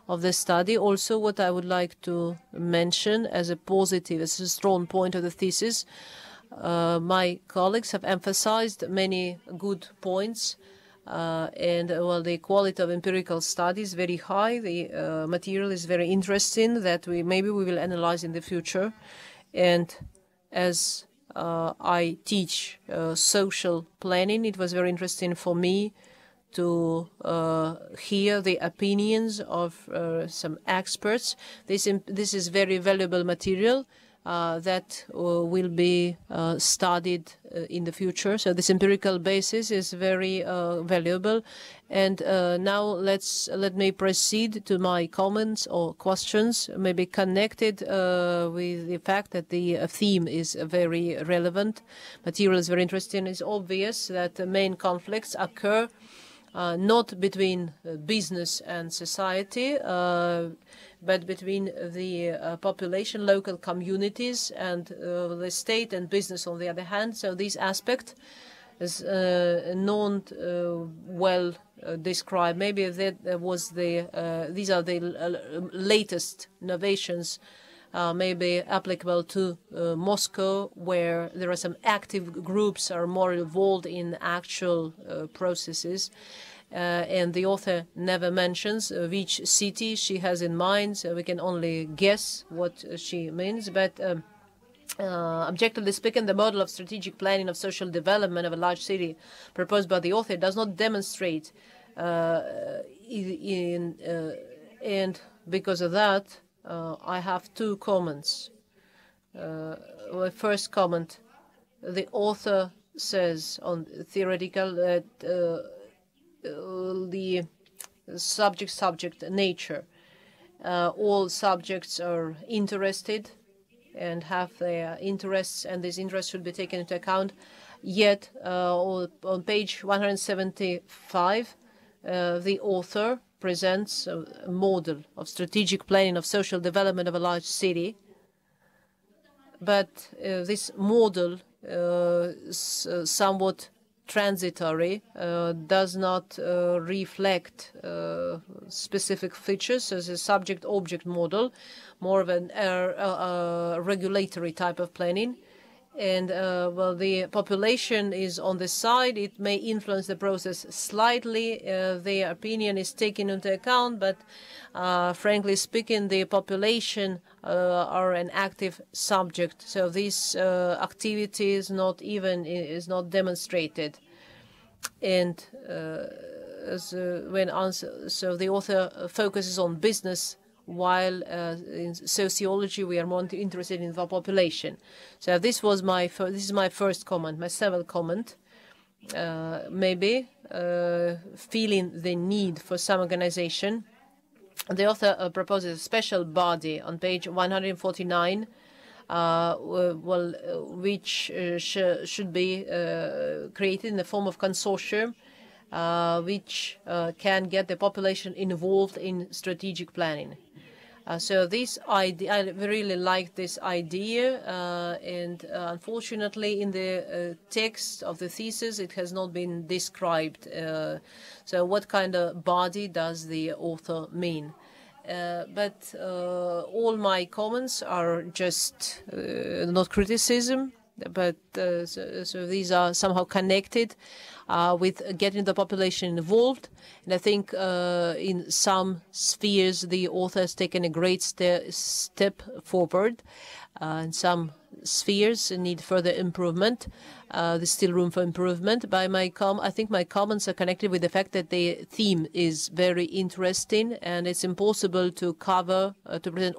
of the study. Also, what I would like to mention as a positive, as a strong point of the thesis, my colleagues have emphasized many good points. And well, the quality of empirical study is very high. The material is very interesting that maybe we will analyze in the future. And as I teach social planning, it was very interesting for me to hear the opinions of some experts. This is very valuable material that will be studied in the future. So this empirical basis is very valuable. And now let me proceed to my comments or questions, maybe connected with the fact that the theme is very relevant. Material is very interesting. It's obvious that the main conflicts occur not between business and society, but between the population, local communities, and the state and business on the other hand. So this aspect is not well described. Maybe that was these are the latest innovations, maybe applicable to Moscow, where there are some active groups are more involved in actual processes. And the author never mentions which city she has in mind, so we can only guess what she means. But objectively speaking, the model of strategic planning of social development of a large city proposed by the author does not demonstrate and because of that, I have two comments. My first comment, the author says on theoretical that the subject nature. All subjects are interested and have their interests, and these interests should be taken into account. Yet, on page 175, the author presents a model of strategic planning of social development of a large city. But this model is somewhat transitory, does not reflect specific features as a subject-object model, more of a regulatory type of planning. And well, the population is on the side. It may influence the process slightly. Their opinion is taken into account, but frankly speaking, the population are an active subject. So this activity is not demonstrated. And so the author focuses on business, while in sociology we are more interested in the population. So this is my first comment. My second comment, maybe feeling the need for some organization. The author proposes a special body on page 149, which should be created in the form of consortium, which can get the population involved in strategic planning. So this idea, I really like this idea, and unfortunately in the text of the thesis it has not been described. So what kind of body does the author mean? But all my comments are just not criticism. but so these are somehow connected with getting the population involved. And I think in some spheres the author has taken a great step forward. In some spheres need further improvement. There's still room for improvement. I think my comments are connected with the fact that the theme is very interesting, and it's impossible to cover, to present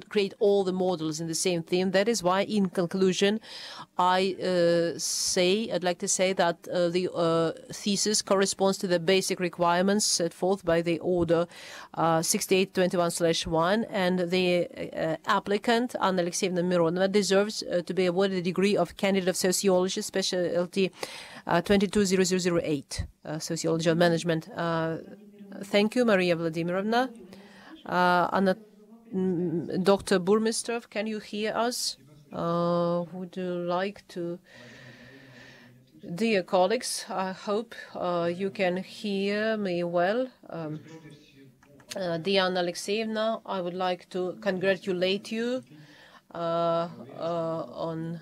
create all the models in the same theme. That is why, in conclusion, I'd like to say that the thesis corresponds to the basic requirements set forth by the order 6821/1, and the applicant, Alekseevna Mironova, deserves to be awarded the degree of candidate of sociology, specialty 220008, sociology of management. Thank you, Maria Vladimirovna. Dr. Burmistrov, can you hear us? Would you like to? Dear colleagues, I hope you can hear me well. Dear Alekseevna, I would like to congratulate you on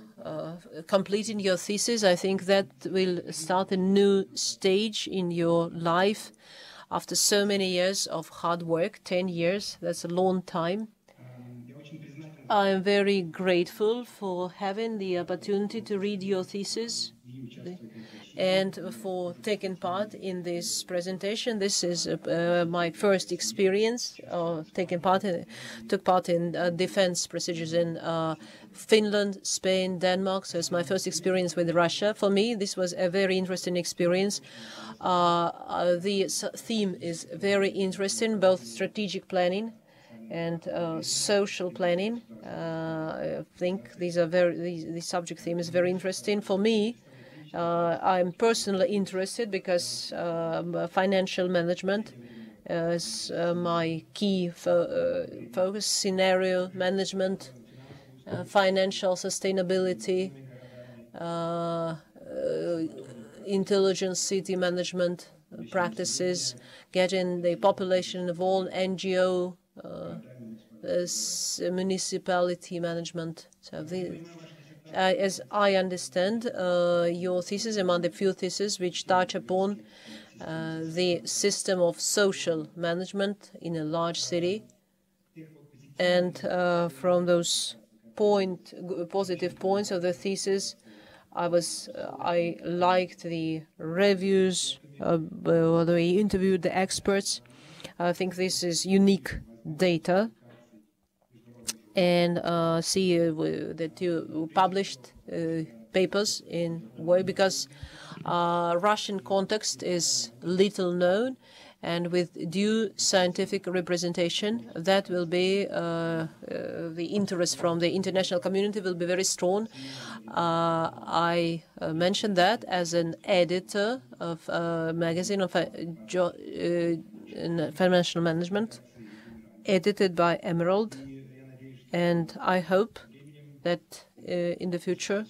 completing your thesis. I think that will start a new stage in your life after so many years of hard work. 10 years, that's a long time. I am very grateful for having the opportunity to read your thesis and for taking part in this presentation. This is my first experience took part in defense procedures in Finland, Spain, Denmark. So it's my first experience with Russia. For me, this was a very interesting experience. The theme is very interesting, both strategic planning and social planning. I think the subject theme is very interesting for me. I'm personally interested because financial management is my key focus. Scenario management, financial sustainability, intelligent city management practices, getting the population involved, NGO, municipality management. So as I understand, your thesis among the few theses which touch upon the system of social management in a large city. And from those positive points of the thesis, I liked the reviews, where we interviewed the experts. I think this is unique data. And see that you published papers in way, because Russian context is little known, and with due scientific representation, that will be the interest from the international community will be very strong. I mentioned that as an editor of a magazine of financial management, edited by Emerald. And I hope that in the future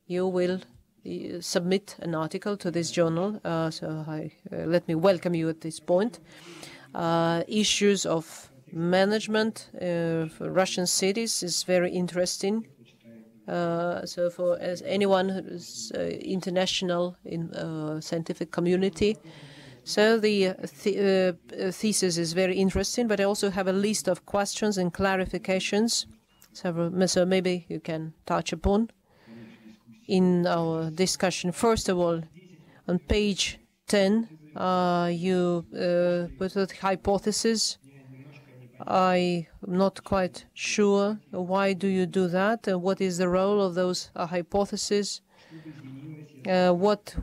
you will submit an article to this journal. Let me welcome you at this point. Issues of management for Russian cities is very interesting. So as anyone who's international in scientific community. So the thesis is very interesting, but I also have a list of questions and clarifications, so maybe you can touch upon in our discussion. First of all, on page 10, you put a hypothesis. I'm not quite sure why do you do that, and what is the role of those hypotheses. What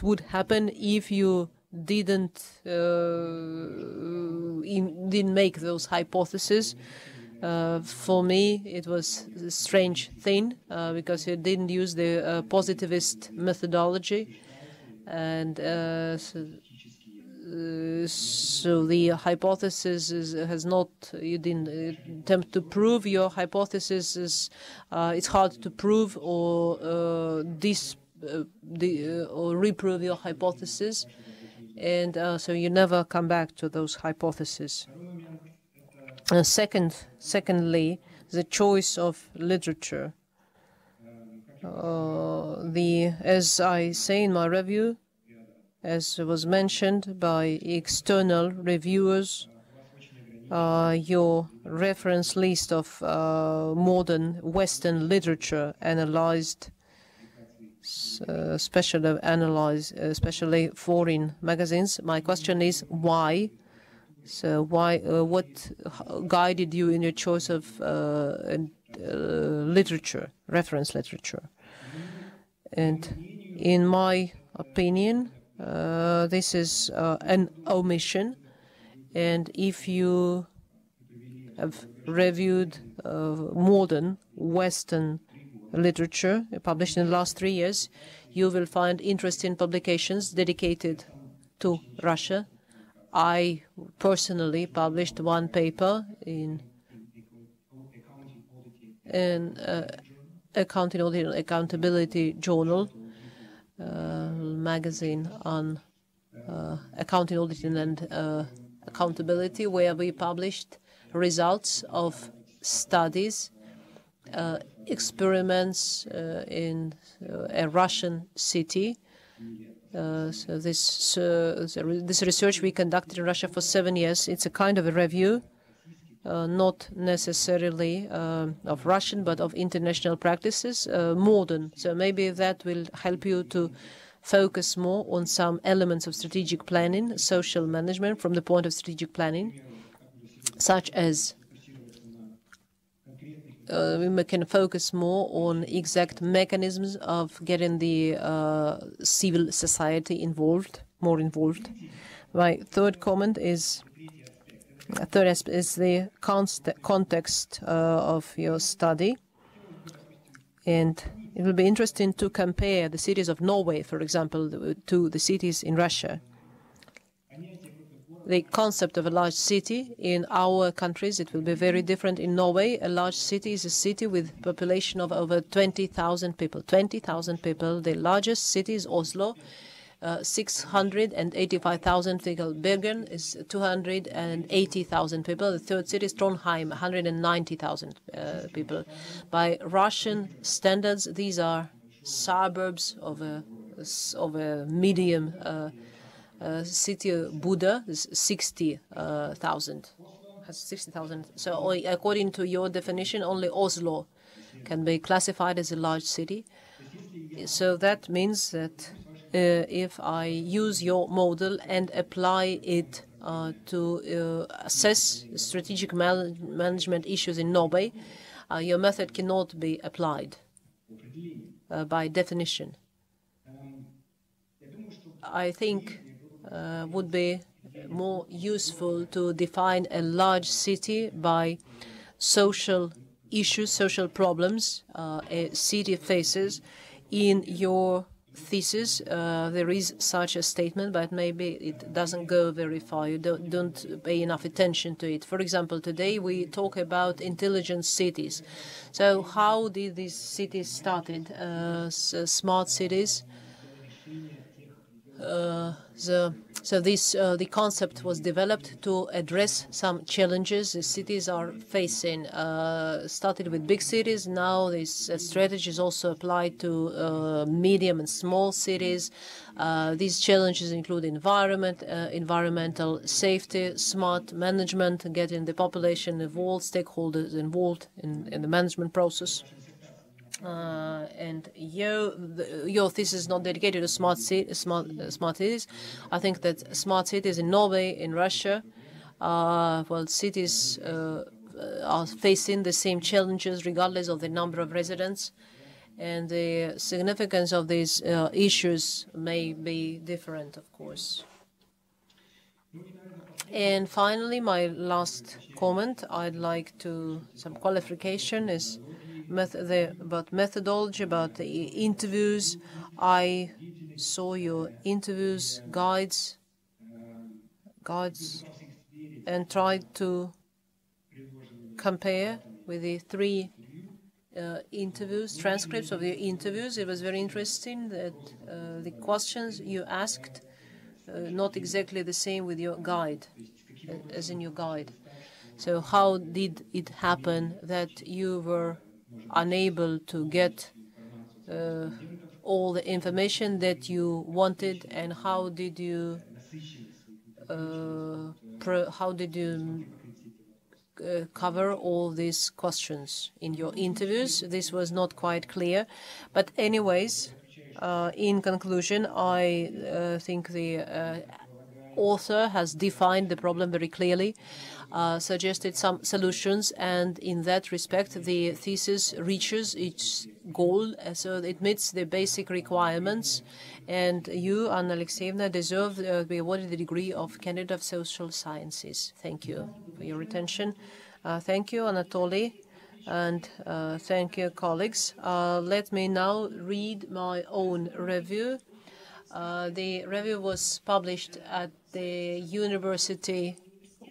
would happen if you didn't make those hypotheses? For me, it was a strange thing because you didn't use the positivist methodology, and so the hypothesis has not. You didn't attempt to prove your hypothesis. It's hard to prove or or reprove your hypothesis, and so you never come back to those hypotheses. Secondly, the choice of literature. as I say in my review, as was mentioned by external reviewers, your reference list of modern Western literature analyzed, especially foreign magazines. My question is why? So why? What guided you in your choice of literature, reference literature? And in my opinion, this is an omission. And if you have reviewed modern Western literature published in the last 3 years, you will find interesting publications dedicated to Russia. I personally published one paper in an Accounting Audit and Accountability Journal, magazine on accounting, auditing, and accountability, where we published results of studies, experiments in a Russian city. So this research we conducted in Russia for 7 years. It's a kind of a review, not necessarily of Russian, but of international practices, modern. So maybe that will help you to focus more on some elements of strategic planning, social management from the point of strategic planning, such as we can focus more on exact mechanisms of getting the civil society involved, more involved. My third comment is the context of your study. And it will be interesting to compare the cities of Norway, for example, to the cities in Russia. The concept of a large city in our countries, it will be very different. In Norway, a large city is a city with a population of over 20,000 people. 20,000 people. The largest city is Oslo, 685,000 people. Bergen is 280,000 people. The third city is Trondheim, 190,000 people. By Russian standards, these are suburbs of a medium city. Buda is 60,000. Has 60,000. So according to your definition, only Oslo can be classified as a large city. So that means that if I use your model and apply it to assess strategic management issues in Norway, your method cannot be applied by definition. I think would be more useful to define a large city by social issues, social problems a city faces. In your thesis, there is such a statement, but maybe it doesn't go very far. You don't pay enough attention to it. For example, today we talk about intelligent cities. So how did these cities started? Smart cities. The concept was developed to address some challenges the cities are facing. Started with big cities. Now this strategy is also applied to medium and small cities. These challenges include environmental safety, smart management, getting the population involved, stakeholders involved in the management process. And your thesis is not dedicated to smart cities. I think that smart cities in Norway, in Russia, cities are facing the same challenges regardless of the number of residents, and the significance of these issues may be different, of course. And finally, my last comment, I'd like to some qualification is about methodology, about the interviews. I saw your interviews, guides, and tried to compare with the 3 interviews, transcripts of the interviews. It was very interesting that the questions you asked not exactly the same with your guide, as in your guide. So how did it happen that you were unable to get all the information that you wanted, and how did you cover all these questions in your interviews? This was not quite clear, but anyways, in conclusion, I think the author has defined the problem very clearly, suggested some solutions, and in that respect the thesis reaches its goal, so it meets the basic requirements, and you, Anna Alekseevna, deserve to be awarded the degree of Candidate of Social Sciences. Thank you for your attention. Thank you, Anatoly, and thank you, colleagues. Let me now read my own review. The review was published at the university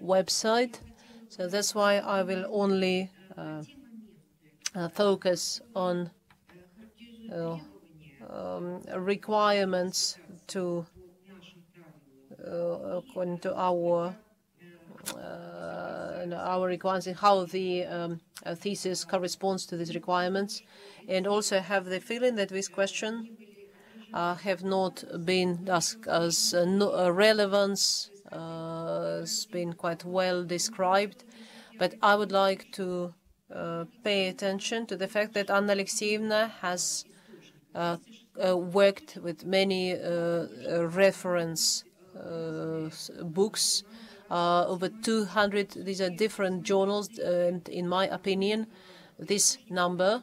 website, so that's why I will only focus on requirements to according to our requirements, and how the thesis corresponds to these requirements, and also have the feeling that this question have not been asked as relevance has been quite well described, but I would like to pay attention to the fact that Anna Alekseevna has worked with many reference books, over 200. These are different journals, and in my opinion, this number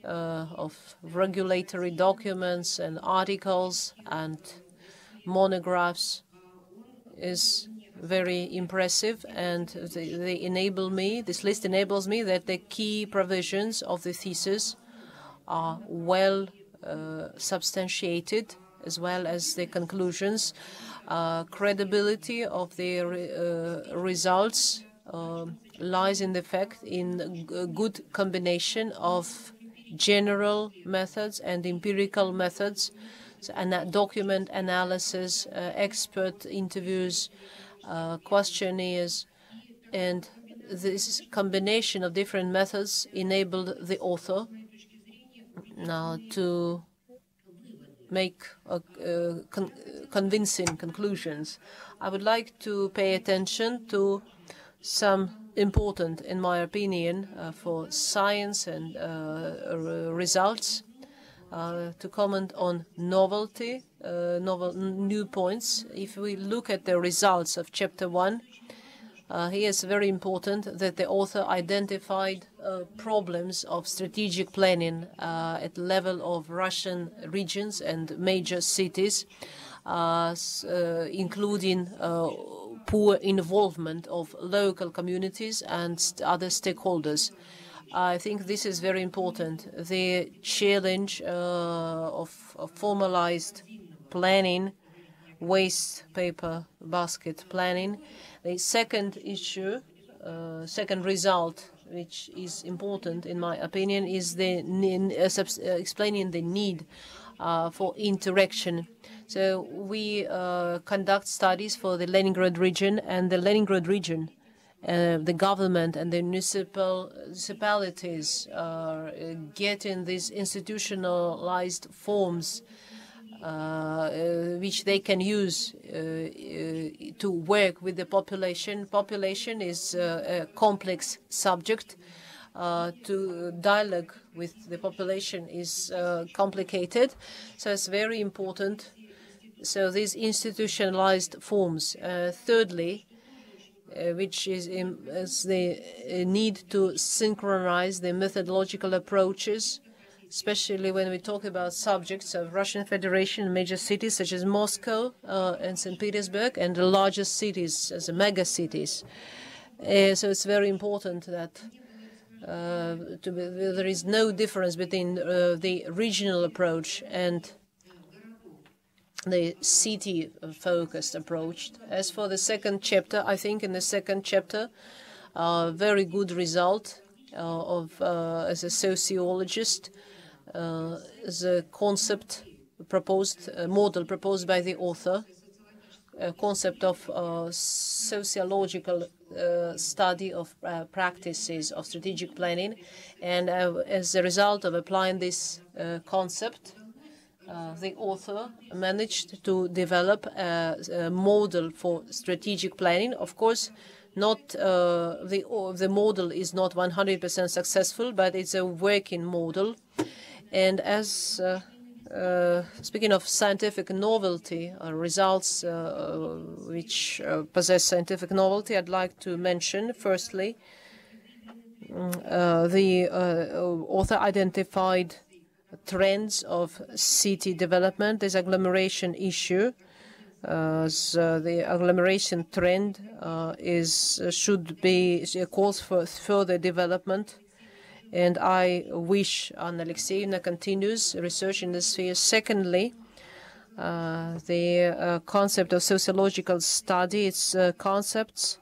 of regulatory documents and articles and monographs is very impressive, and they enable me, this list enables me that the key provisions of the thesis are well substantiated, as well as the conclusions. Credibility of the results lies in the fact in a good combination of general methods and empirical methods, and document analysis, expert interviews, questionnaires, and this combination of different methods enabled the author now to make convincing conclusions. I would like to pay attention to some important, in my opinion, for science and results, to comment on novelty, new points. If we look at the results of Chapter 1, here it's very important that the author identified problems of strategic planning at the level of Russian regions and major cities, including poor involvement of local communities and other stakeholders. I think this is very important. The challenge of formalized planning, waste paper basket planning. The second issue, second result, which is important in my opinion, is the explaining the need for interaction. So we conduct studies for the Leningrad region, and the Leningrad region, the government and the municipalities are getting these institutionalized forms which they can use to work with the population. Population is a complex subject. To dialogue with the population is complicated, so it's very important. So these institutionalized forms. Thirdly, which is the need to synchronize the methodological approaches, especially when we talk about subjects of Russian Federation, major cities such as Moscow and St. Petersburg, and the largest cities as mega cities. So it's very important that there is no difference between the regional approach and the city-focused approach. As for the second chapter, I think in the second chapter, very good result as a sociologist, as a concept proposed, model proposed by the author, concept of sociological study of practices of strategic planning. And as a result of applying this concept, the author managed to develop a model for strategic planning. Of course, not the model is not 100% successful, but it's a working model. And as speaking of scientific novelty, results which possess scientific novelty, I'd like to mention, firstly, the author identified trends of city development. This agglomeration issue, so the agglomeration trend calls for further development. And I wish Alekseevna continues research in this sphere. Secondly, the concept of sociological study, its concepts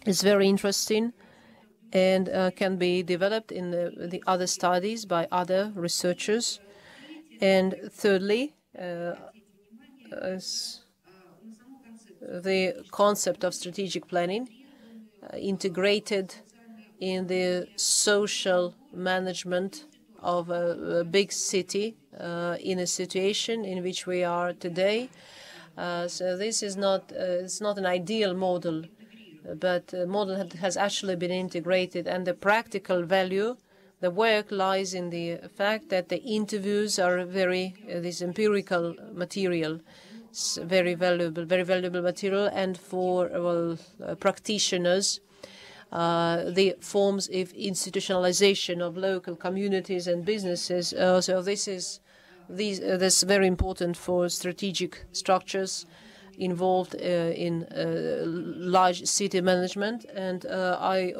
is very interesting and can be developed in the other studies by other researchers. And thirdly, the concept of strategic planning integrated in the social management of a big city in a situation in which we are today. So this is not it's not an ideal model, but the model has actually been integrated, and the practical value, the work lies in the fact that the interviews are this empirical material, very valuable material, and for practitioners, the forms of institutionalization of local communities and businesses. So this is very important for strategic structures involved in large city management. And I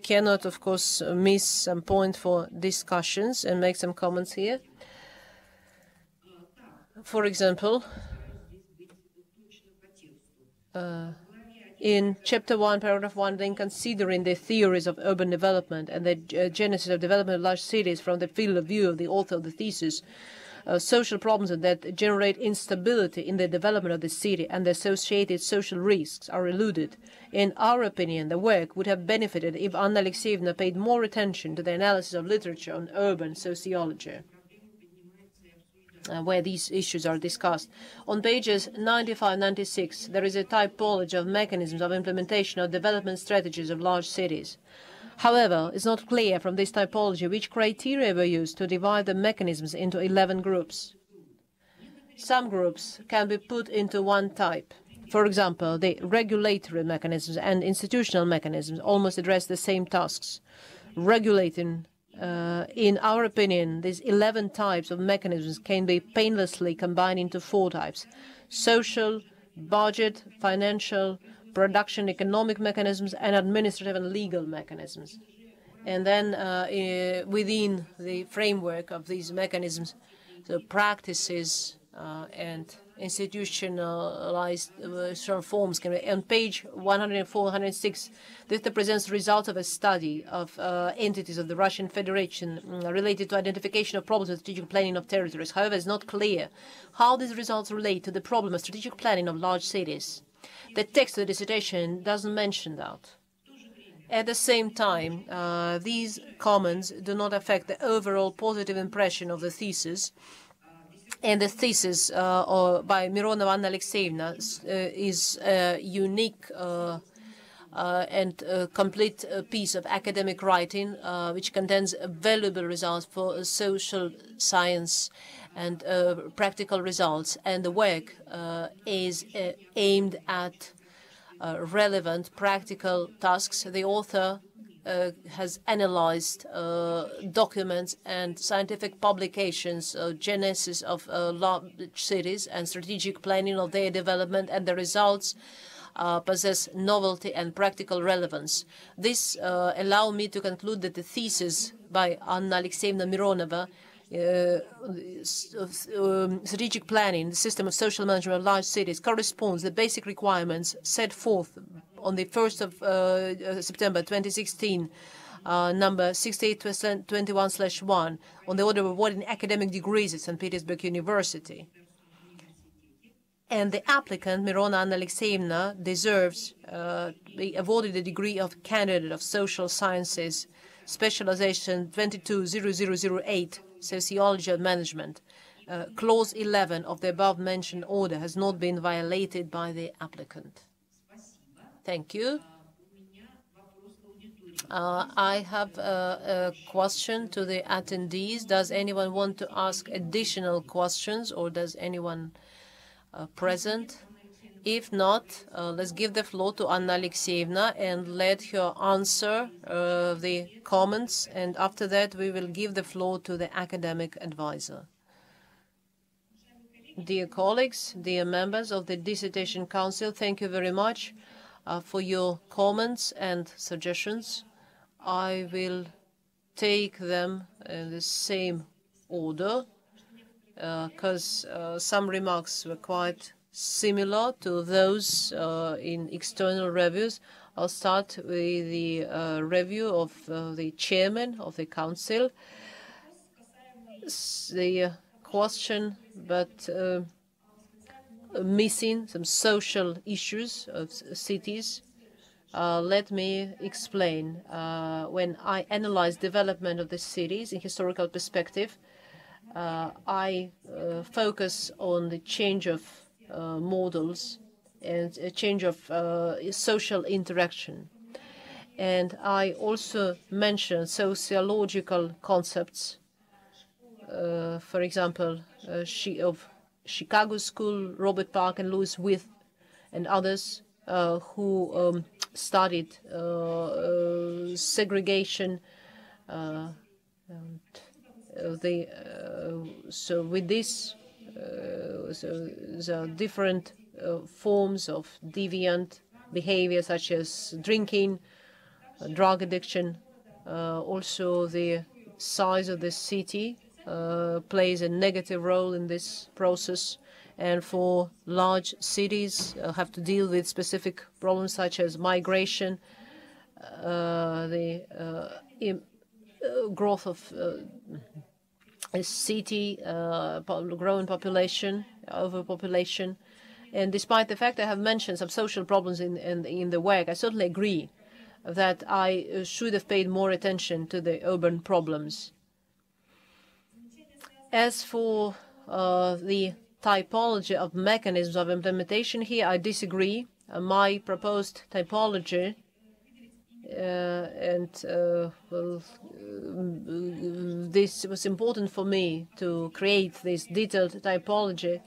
cannot, of course, miss some point for discussions and make some comments here. For example, in Chapter 1, Paragraph 1, then considering the theories of urban development and the genesis of development of large cities from the field of view of the author of the thesis, social problems that generate instability in the development of the city and the associated social risks are eluded. In our opinion, the work would have benefited if Anna Alekseevna paid more attention to the analysis of literature on urban sociology, where these issues are discussed. On pages 95-96, there is a typology of mechanisms of implementation of development strategies of large cities. However, it's not clear from this typology which criteria were used to divide the mechanisms into 11 groups. Some groups can be put into one type. For example, the regulatory mechanisms and institutional mechanisms almost address the same tasks. Regulating, in our opinion, these 11 types of mechanisms can be painlessly combined into 4 types: social, budget, financial, production, economic mechanisms, and administrative and legal mechanisms. And then within the framework of these mechanisms, the practices and institutionalized forms can be. On page 104-106, this represents the results of a study of entities of the Russian Federation related to identification of problems with strategic planning of territories. However, it's not clear how these results relate to the problem of strategic planning of large cities. The text of the dissertation doesn't mention that. At the same time, these comments do not affect the overall positive impression of the thesis. And the thesis by Mironova and Alekseevna is a unique and complete piece of academic writing, which contains valuable results for social science and practical results. And the work is aimed at relevant practical tasks. The author has analyzed documents and scientific publications, genesis of large cities and strategic planning of their development, and the results possess novelty and practical relevance. This allows me to conclude that the thesis by Anna Alekseevna Mironova, strategic planning, the system of social management of large cities, corresponds to the basic requirements set forth on the 1st of September 2016, number 6821/1, on the order of awarding academic degrees at St. Petersburg University. And the applicant, Mirona Alekseevna, deserves to be awarded the degree of candidate of social sciences, specialization 220008, sociology and management. Clause 11 of the above-mentioned order has not been violated by the applicant. Thank you. I have a question to the attendees. Does anyone want to ask additional questions, or does anyone present? If not, let's give the floor to Anna Alekseevna and let her answer the comments, and after that we will give the floor to the academic advisor. Dear colleagues, dear members of the Dissertation Council, thank you very much for your comments and suggestions. I will take them in the same order, because some remarks were quite similar to those in external reviews. I'll start with the review of the chairman of the council. The question, but missing some social issues of cities. Let me explain. When I analyze development of the cities in historical perspective, I focus on the change of models and a change of social interaction. And I also mention sociological concepts, for example, of Chicago School, Robert Park and Louis Wythe and others who studied segregation. So with this, there are different forms of deviant behavior, such as drinking, drug addiction. Also, the size of the city plays a negative role in this process. And for large cities, have to deal with specific problems such as migration, the growth of a city, growing population, overpopulation. And despite the fact I have mentioned some social problems in the work, I certainly agree that I should have paid more attention to the urban problems. As for the typology of mechanisms of implementation, here I disagree. My proposed typology this was important for me to create this detailed typology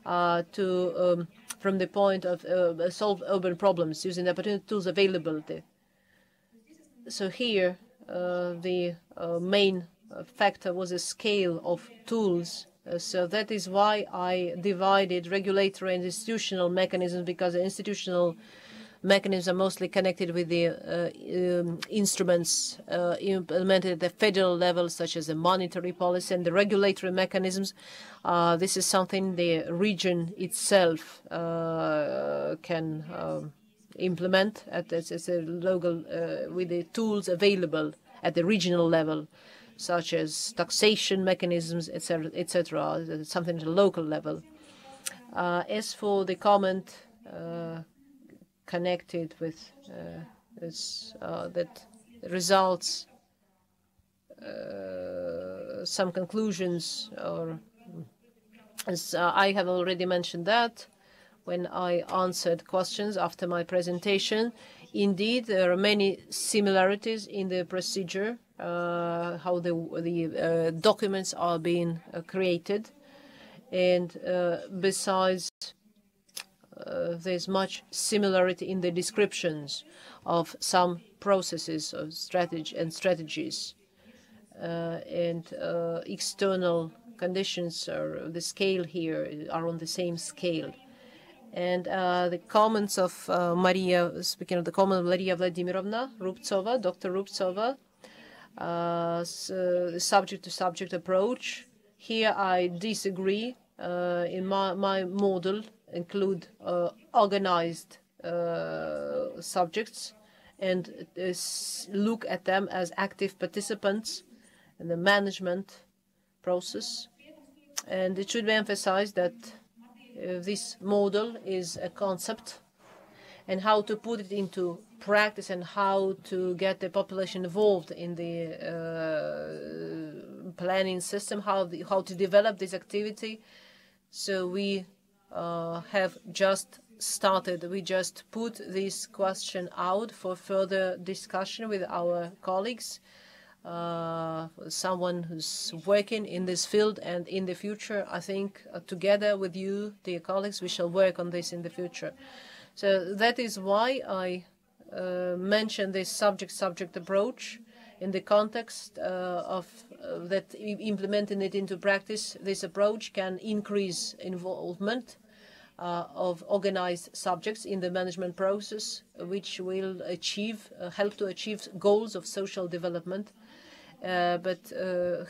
from the point of solve urban problems using the opportunity tools availability. So here the main factor was a scale of tools. So that is why I divided regulatory and institutional mechanisms, because the institutional mechanisms are mostly connected with the instruments implemented at the federal level, such as the monetary policy, and the regulatory mechanisms. This is something the region itself can implement at a local with the tools available at the regional level, such as taxation mechanisms, etc., something at a local level. As for the comment connected with this, that results, some conclusions, or as I have already mentioned that when I answered questions after my presentation. Indeed, there are many similarities in the procedure, how the documents are being created, and besides, there's much similarity in the descriptions of some processes of strategies, and external conditions, or the scale here, are on the same scale. And the comments of Maria, speaking of the comment of Maria Vladimirovna Rubtsova, Dr. Rubtsova, subject-to-subject approach. Here I disagree. In my model include organized subjects and look at them as active participants in the management process. And it should be emphasized that this model is a concept, and how to put it into practice, and how to get the population involved in the planning system, how to develop this activity. So we have just started. We just put this question out for further discussion with our colleagues, someone who's working in this field, and in the future, I think, together with you, dear colleagues, we shall work on this in the future. So that is why I mentioned this subject approach in the context of that implementing it into practice. This approach can increase involvement of organized subjects in the management process, which will help to achieve goals of social development. But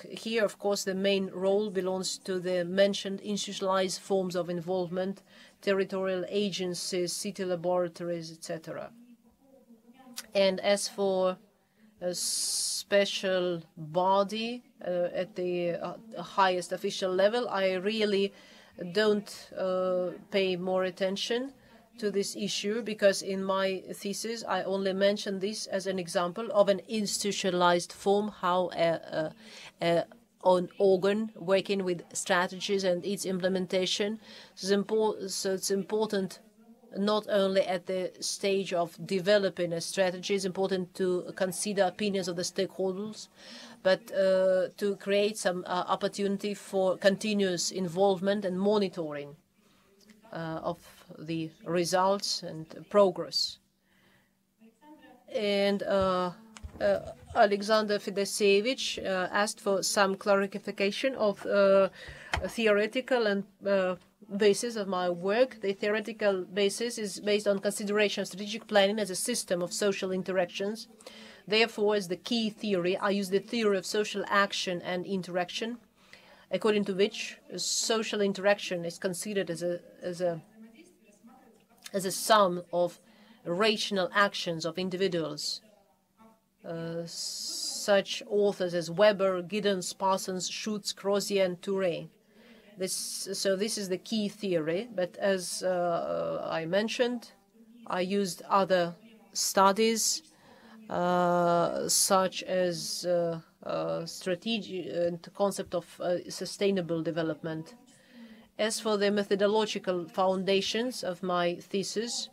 here, of course, the main role belongs to the mentioned institutionalized forms of involvement, territorial agencies, city laboratories, etc. And as for a special body at the highest official level, I really don't pay more attention to this issue, because in my thesis I only mentioned this as an example of an institutionalized form, how an organ working with strategies and its implementation. So it's important not only at the stage of developing a strategy, it's important to consider opinions of the stakeholders, but to create some opportunity for continuous involvement and monitoring of the results and progress. And Alexander Fedosevich asked for some clarification of theoretical and basis of my work. The theoretical basis is based on consideration of strategic planning as a system of social interactions. Therefore, as the key theory, I use the theory of social action and interaction, according to which social interaction is considered as a sum of rational actions of individuals. Such authors as Weber, Giddens, Parsons, Schutz, Crozier, and Touré. So this is the key theory, but as I mentioned, I used other studies such as strategy and concept of sustainable development. As for the methodological foundations of my thesis,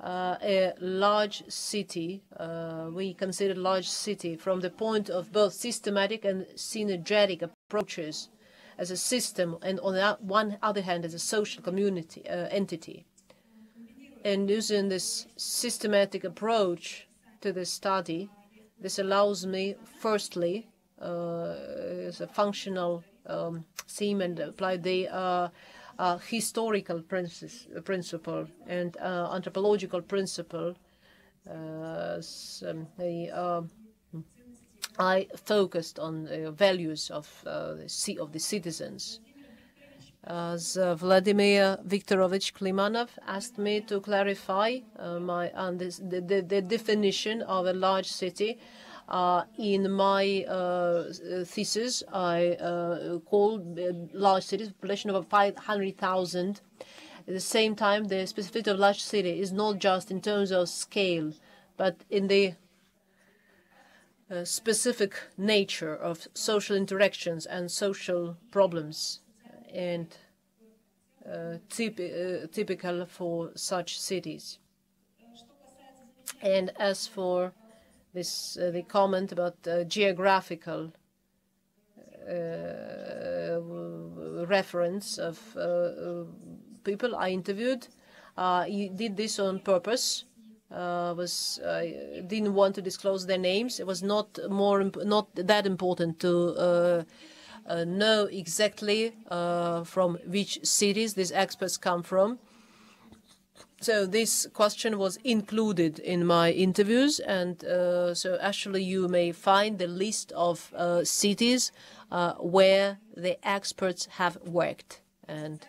a large city, we consider large city from the point of both systematic and synergetic approaches as a system, and on the one other hand as a social community entity. And using this systematic approach to the study, this allows me, firstly, as a functional theme, and apply the historical principle and anthropological principle. I focused on the values of the citizens. As Vladimir Viktorovich Klimanov asked me to clarify the definition of a large city. In my thesis, I called large cities population of 500,000. At the same time, the specificity of large city is not just in terms of scale, but in the specific nature of social interactions and social problems, and typical for such cities. And as for this, the comment about geographical reference of people I interviewed, he did this on purpose. I didn't want to disclose their names. It was not that important to know exactly from which cities these experts come from. So this question was included in my interviews, and so actually you may find the list of cities where the experts have worked and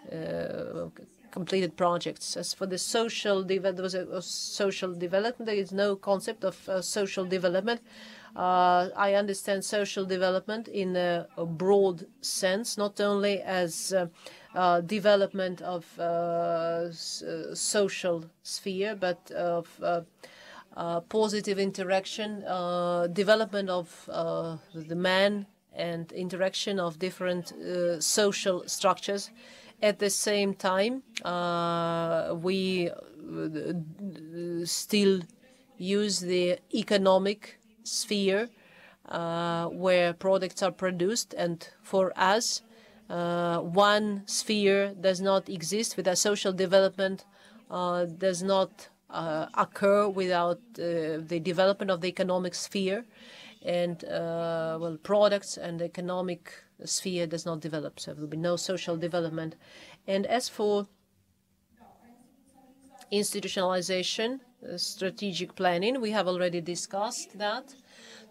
completed projects. As for the social development, there is no concept of social development. I understand social development in a broad sense, not only as development of social sphere, but of positive interaction, development of the man and interaction of different social structures. At the same time, we still use the economic sphere where products are produced, and for us, one sphere does not exist without social development, does not occur without the development of the economic sphere, and well, products and economic sphere does not develop, so there will be no social development. And as for institutionalization, strategic planning, we have already discussed that.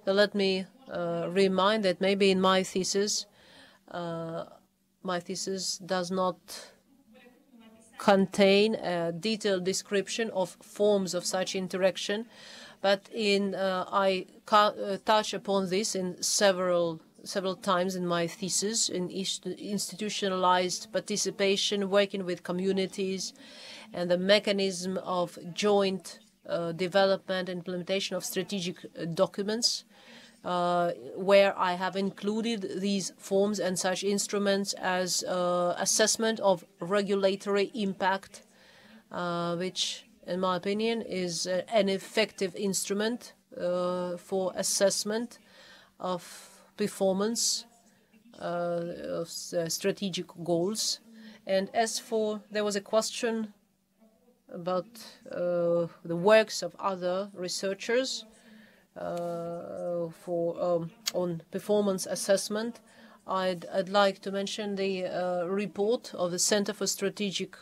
So let me remind that maybe in my thesis does not contain a detailed description of forms of such interaction, but I touch upon this in several times in my thesis, in institutionalized participation, working with communities, and the mechanism of joint development and implementation of strategic documents, where I have included these forms and such instruments as assessment of regulatory impact, which, in my opinion, is an effective instrument for assessment of performance of strategic goals. And as for, there was a question about the works of other researchers on performance assessment. I'd like to mention the report of the Center for Strategic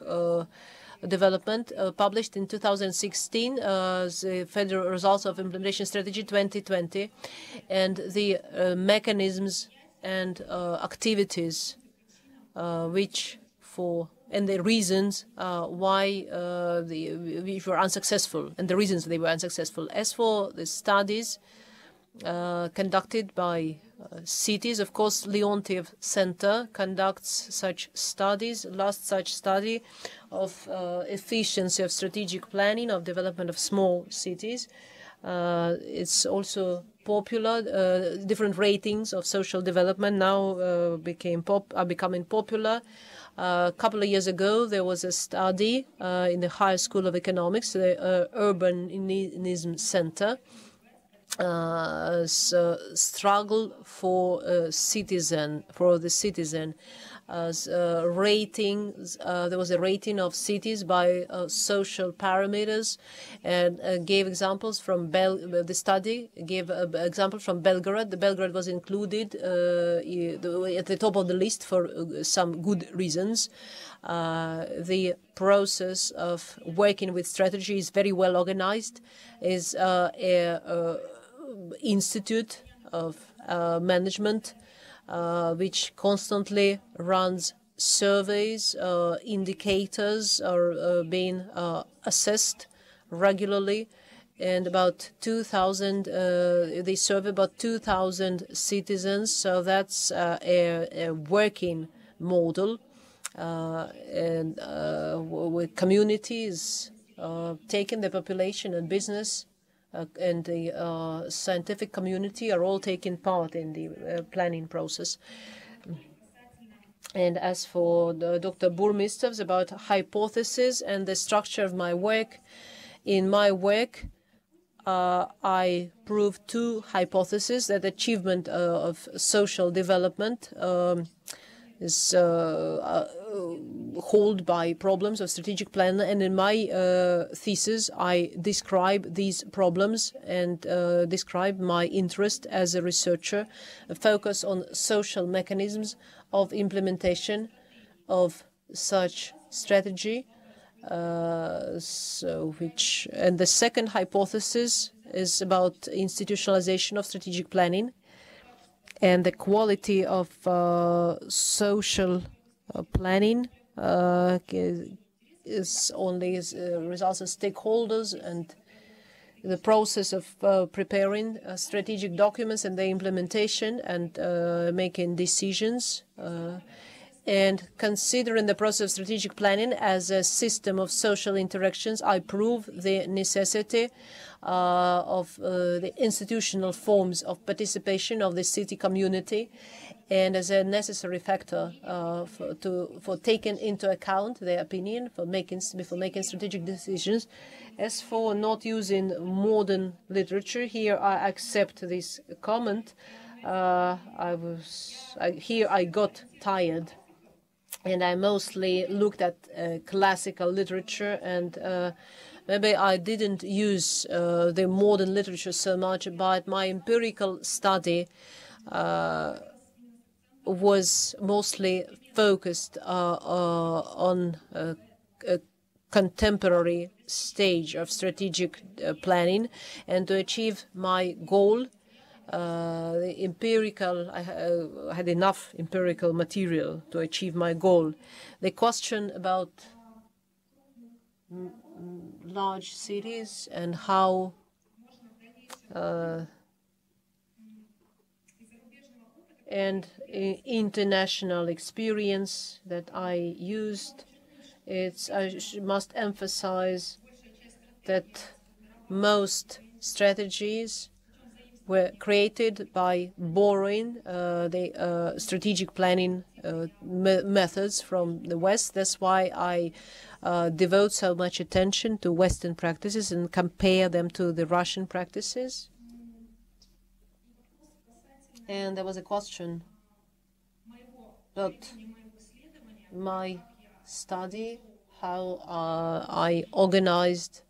Development, published in 2016, the Federal Results of Implementation Strategy 2020, and the mechanisms and activities and the reasons why we were unsuccessful, and the reasons they were unsuccessful. As for the studies conducted by cities, of course, Leontiev Center conducts such studies. Last such study of efficiency of strategic planning of development of small cities. It's also popular. Different ratings of social development now are becoming popular. A couple of years ago, there was a study in the Higher School of Economics, the Urbanism Center, struggle for the citizen. Ratings. There was a rating of cities by social parameters, and gave examples from the study gave example from Belgrade. The Belgrade was included at the top of the list for some good reasons. The process of working with strategy is very well organized. Is a institute of management which constantly runs surveys. Indicators are being assessed regularly, and about 2,000 they survey about 2,000 citizens. So that's a working model, and with communities taking the population and business and the scientific community are all taking part in the planning process. And as for Dr. Burmister's about hypothesis and the structure of my work, in my work I proved two hypotheses: that achievement of social development is held by problems of strategic plan, and in my thesis I describe these problems and describe my interest as a researcher, a focus on social mechanisms of implementation of such strategy. And the second hypothesis is about institutionalization of strategic planning, and the quality of social planning is only results of stakeholders and the process of preparing strategic documents and the implementation and making decisions. And considering the process of strategic planning as a system of social interactions, I prove the necessity of the institutional forms of participation of the city community, and as a necessary factor for taking into account their opinion before making strategic decisions. As for not using modern literature, here I accept this comment. Here I got tired, and I mostly looked at classical literature, and maybe I didn't use the modern literature so much, but my empirical study was mostly focused on a contemporary stage of strategic planning, and to achieve my goal, I had enough empirical material to achieve my goal. The question about large cities and how and international experience that I used, I must emphasize that most strategies were created by borrowing the strategic planning methods from the West. That's why I devote so much attention to Western practices and compare them to the Russian practices. And there was a question about my study, how I organized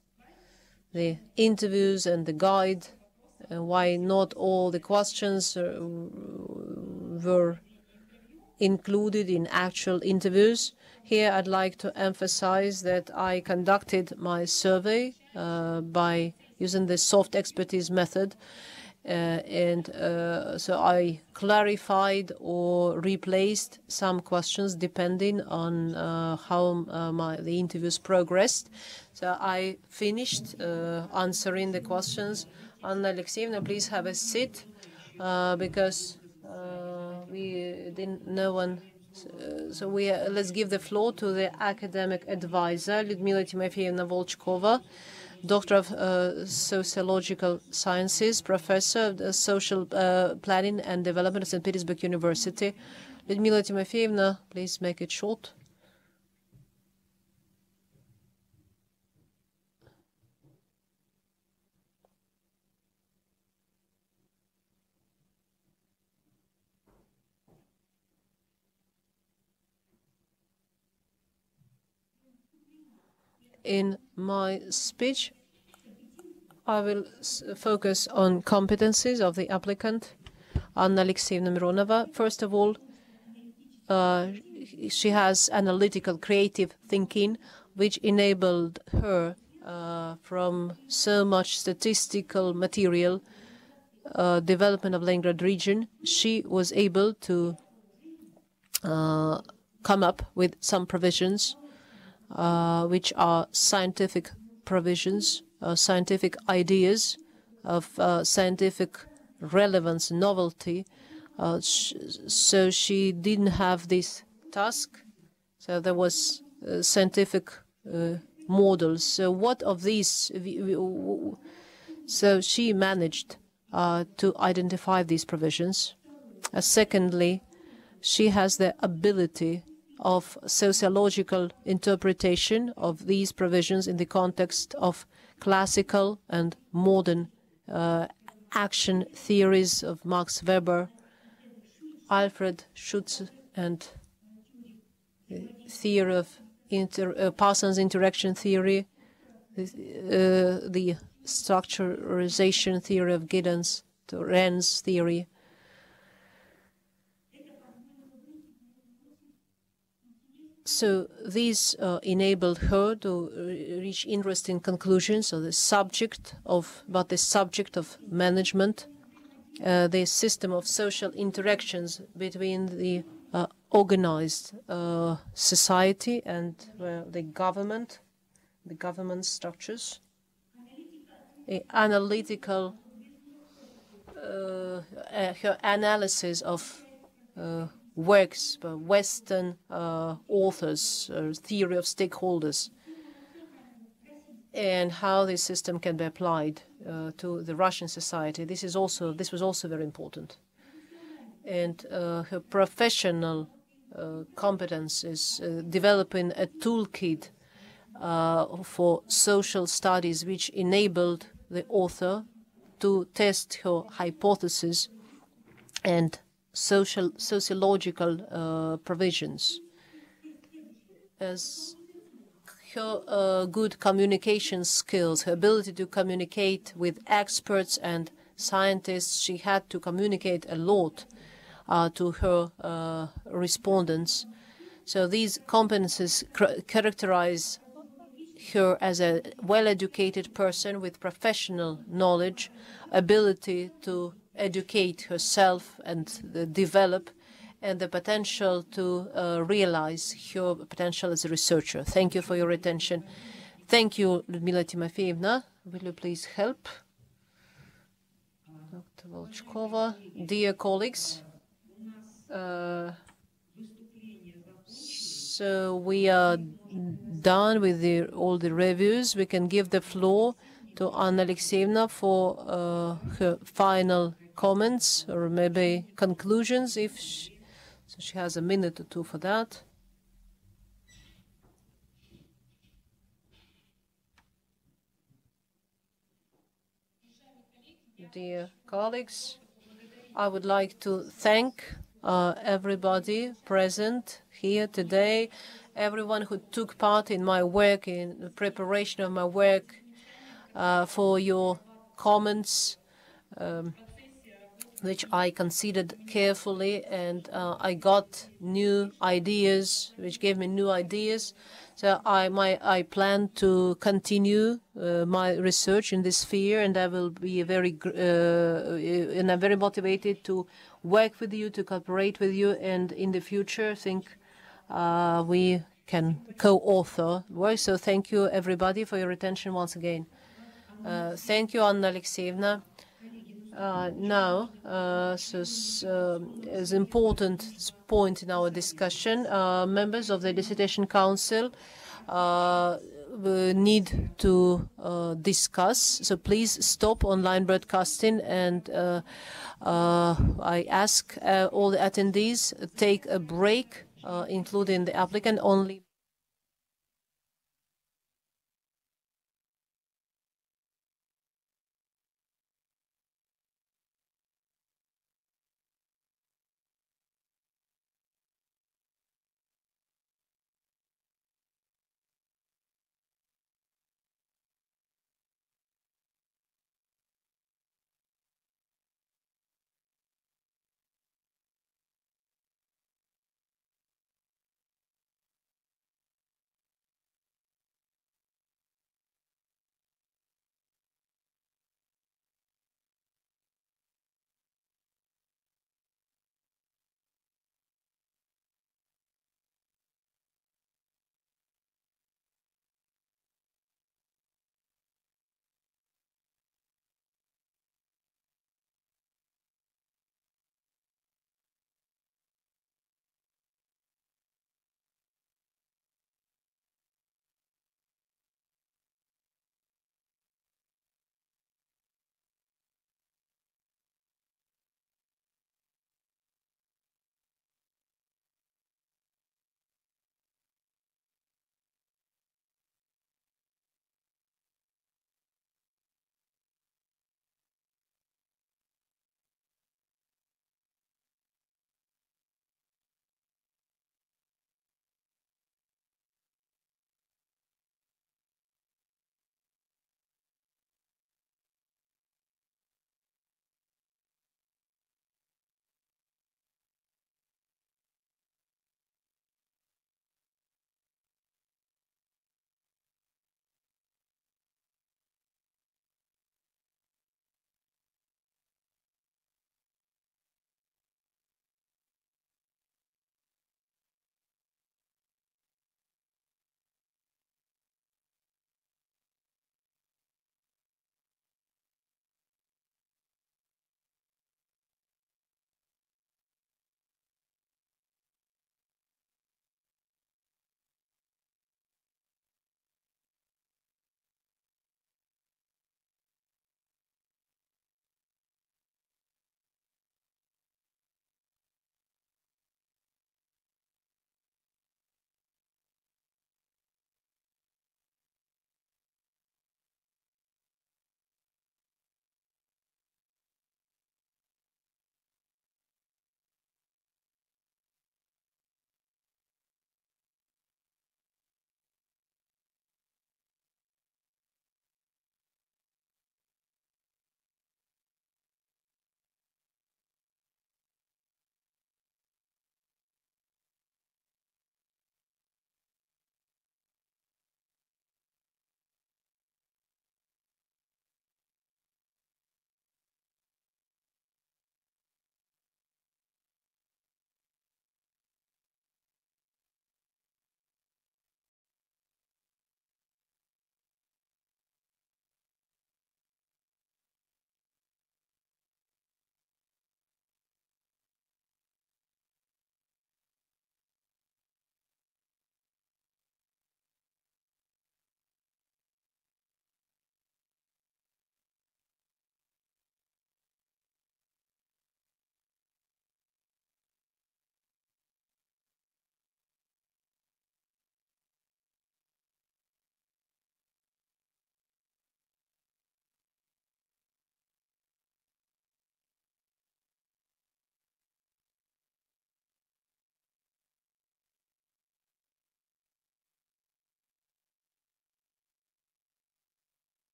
the interviews and the guide, why not all the questions were included in actual interviews. Here I'd like to emphasize that I conducted my survey by using the soft expertise method, so I clarified or replaced some questions depending on how the interviews progressed. So I finished answering the questions. Alekseevna, please have a seat, because no one. So let's give the floor to the academic advisor, Lyudmila Timofeyevna Volchkova, Doctor of Sociological Sciences, Professor of Social Planning and Development at St. Petersburg University. Lyudmila Timofeyevna, please make it short. In my speech, I will focus on competencies of the applicant, Alekseevna Mironova. First of all, she has analytical, creative thinking, which enabled her, from so much statistical material, development of Leningrad region. She was able to come up with some provisions which are scientific provisions, scientific ideas of scientific relevance, novelty. So she didn't have this task. So there was scientific models. So what of these? So she managed to identify these provisions. Secondly, she has the ability of sociological interpretation of these provisions in the context of classical and modern action theories of Max Weber, Alfred Schutz, and theory of Parsons interaction theory, the structuralization theory of Giddens, to Ren's theory. So these enabled her to reach interesting conclusions on the subject of management, the system of social interactions between the organized society and the government structures, the analytical her analysis of works by Western authors, theory of stakeholders, and how this system can be applied to the Russian society. This was also very important. And her professional competence is developing a toolkit for social studies, which enabled the author to test her hypothesis and sociological provisions. As her good communication skills, her ability to communicate with experts and scientists, she had to communicate a lot to her respondents. So these competences characterize her as a well-educated person with professional knowledge, ability to educate herself and develop, and the potential to realize her potential as a researcher. Thank you for your attention. Thank you, Ludmila Timofeevna. Will you please help? Dr. Volchkova. Dear colleagues, so we are done with all the reviews. We can give the floor to Anna Alekseevna for her final comments or maybe conclusions, if so she has a minute or two for that. Dear colleagues, I would like to thank everybody present here today, everyone who took part in my work, in the preparation of my work, for your comments, which I considered carefully, and I got new ideas, which gave me new ideas. So I plan to continue my research in this sphere, and I will be and I'm very motivated to work with you, to cooperate with you, and in the future, I think we can co-author work. So thank you, everybody, for your attention once again. Thank you, Anna Alekseevna. Now, as important point in our discussion, members of the Dissertation Council need to discuss. So please stop online broadcasting, and I ask all the attendees take a break, including the applicant only.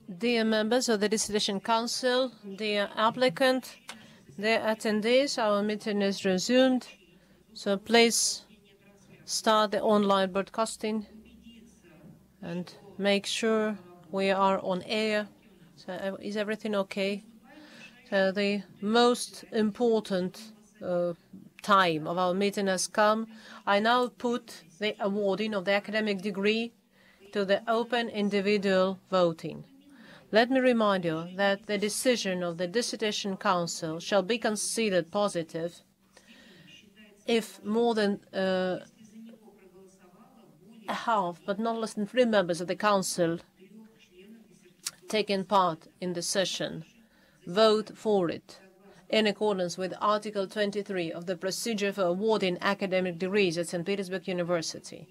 Dear members of the Dissertation Council, dear applicant, dear attendees, our meeting is resumed. So please start the online broadcasting and make sure we are on air. So is everything okay? So the most important time of our meeting has come. I now put the awarding of the academic degree to the open individual voting. Let me remind you that the decision of the Dissertation Council shall be considered positive if more than a half, but not less than 3 members of the Council taking part in the session vote for it in accordance with Article 23 of the procedure for awarding academic degrees at St. Petersburg University.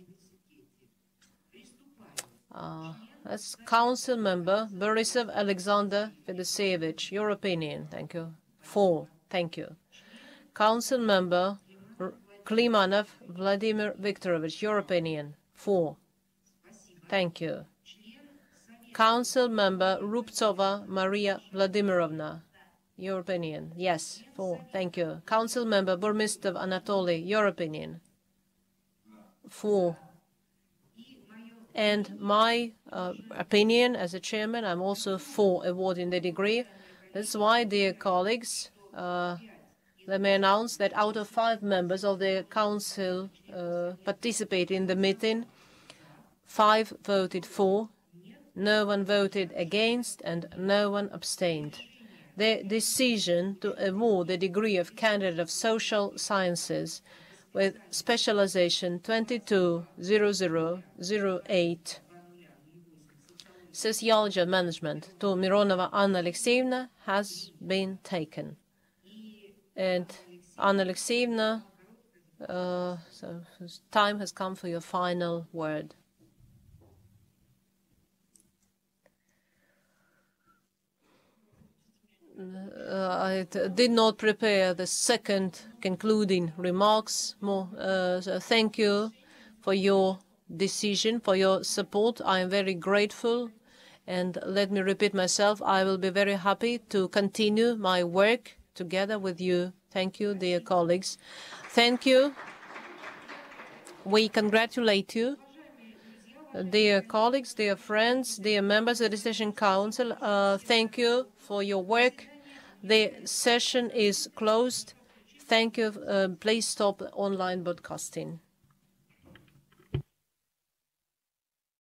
That's Council Member Borisov Alexander Fedosevich. Your opinion. Thank you. 4. Thank you. Council Member Klimanov Vladimir Viktorovich. Your opinion. 4. Thank you. Council Member Rubtsova Maria Vladimirovna. Your opinion. Yes. 4. Thank you. Council Member Burmistov Anatoly. Your opinion. 4. And my opinion as a chairman, I'm also for awarding the degree. That's why, dear colleagues, let me announce that out of 5 members of the council participating in the meeting, 5 voted for, no one voted against, and no one abstained. The decision to award the degree of candidate of social sciences with specialization 220008, Sociology of Management, to Mironova Anna Alekseevna has been taken. And Anna Alekseevna, so time has come for your final word. I did not prepare the second concluding remarks. So thank you for your decision, for your support. I am very grateful. And let me repeat myself, I will be very happy to continue my work together with you. Thank you, dear colleagues. Thank you. We congratulate you. Dear colleagues, dear friends, dear members of the Dissertation Council, thank you for your work. The session is closed. Thank you. Please stop online broadcasting.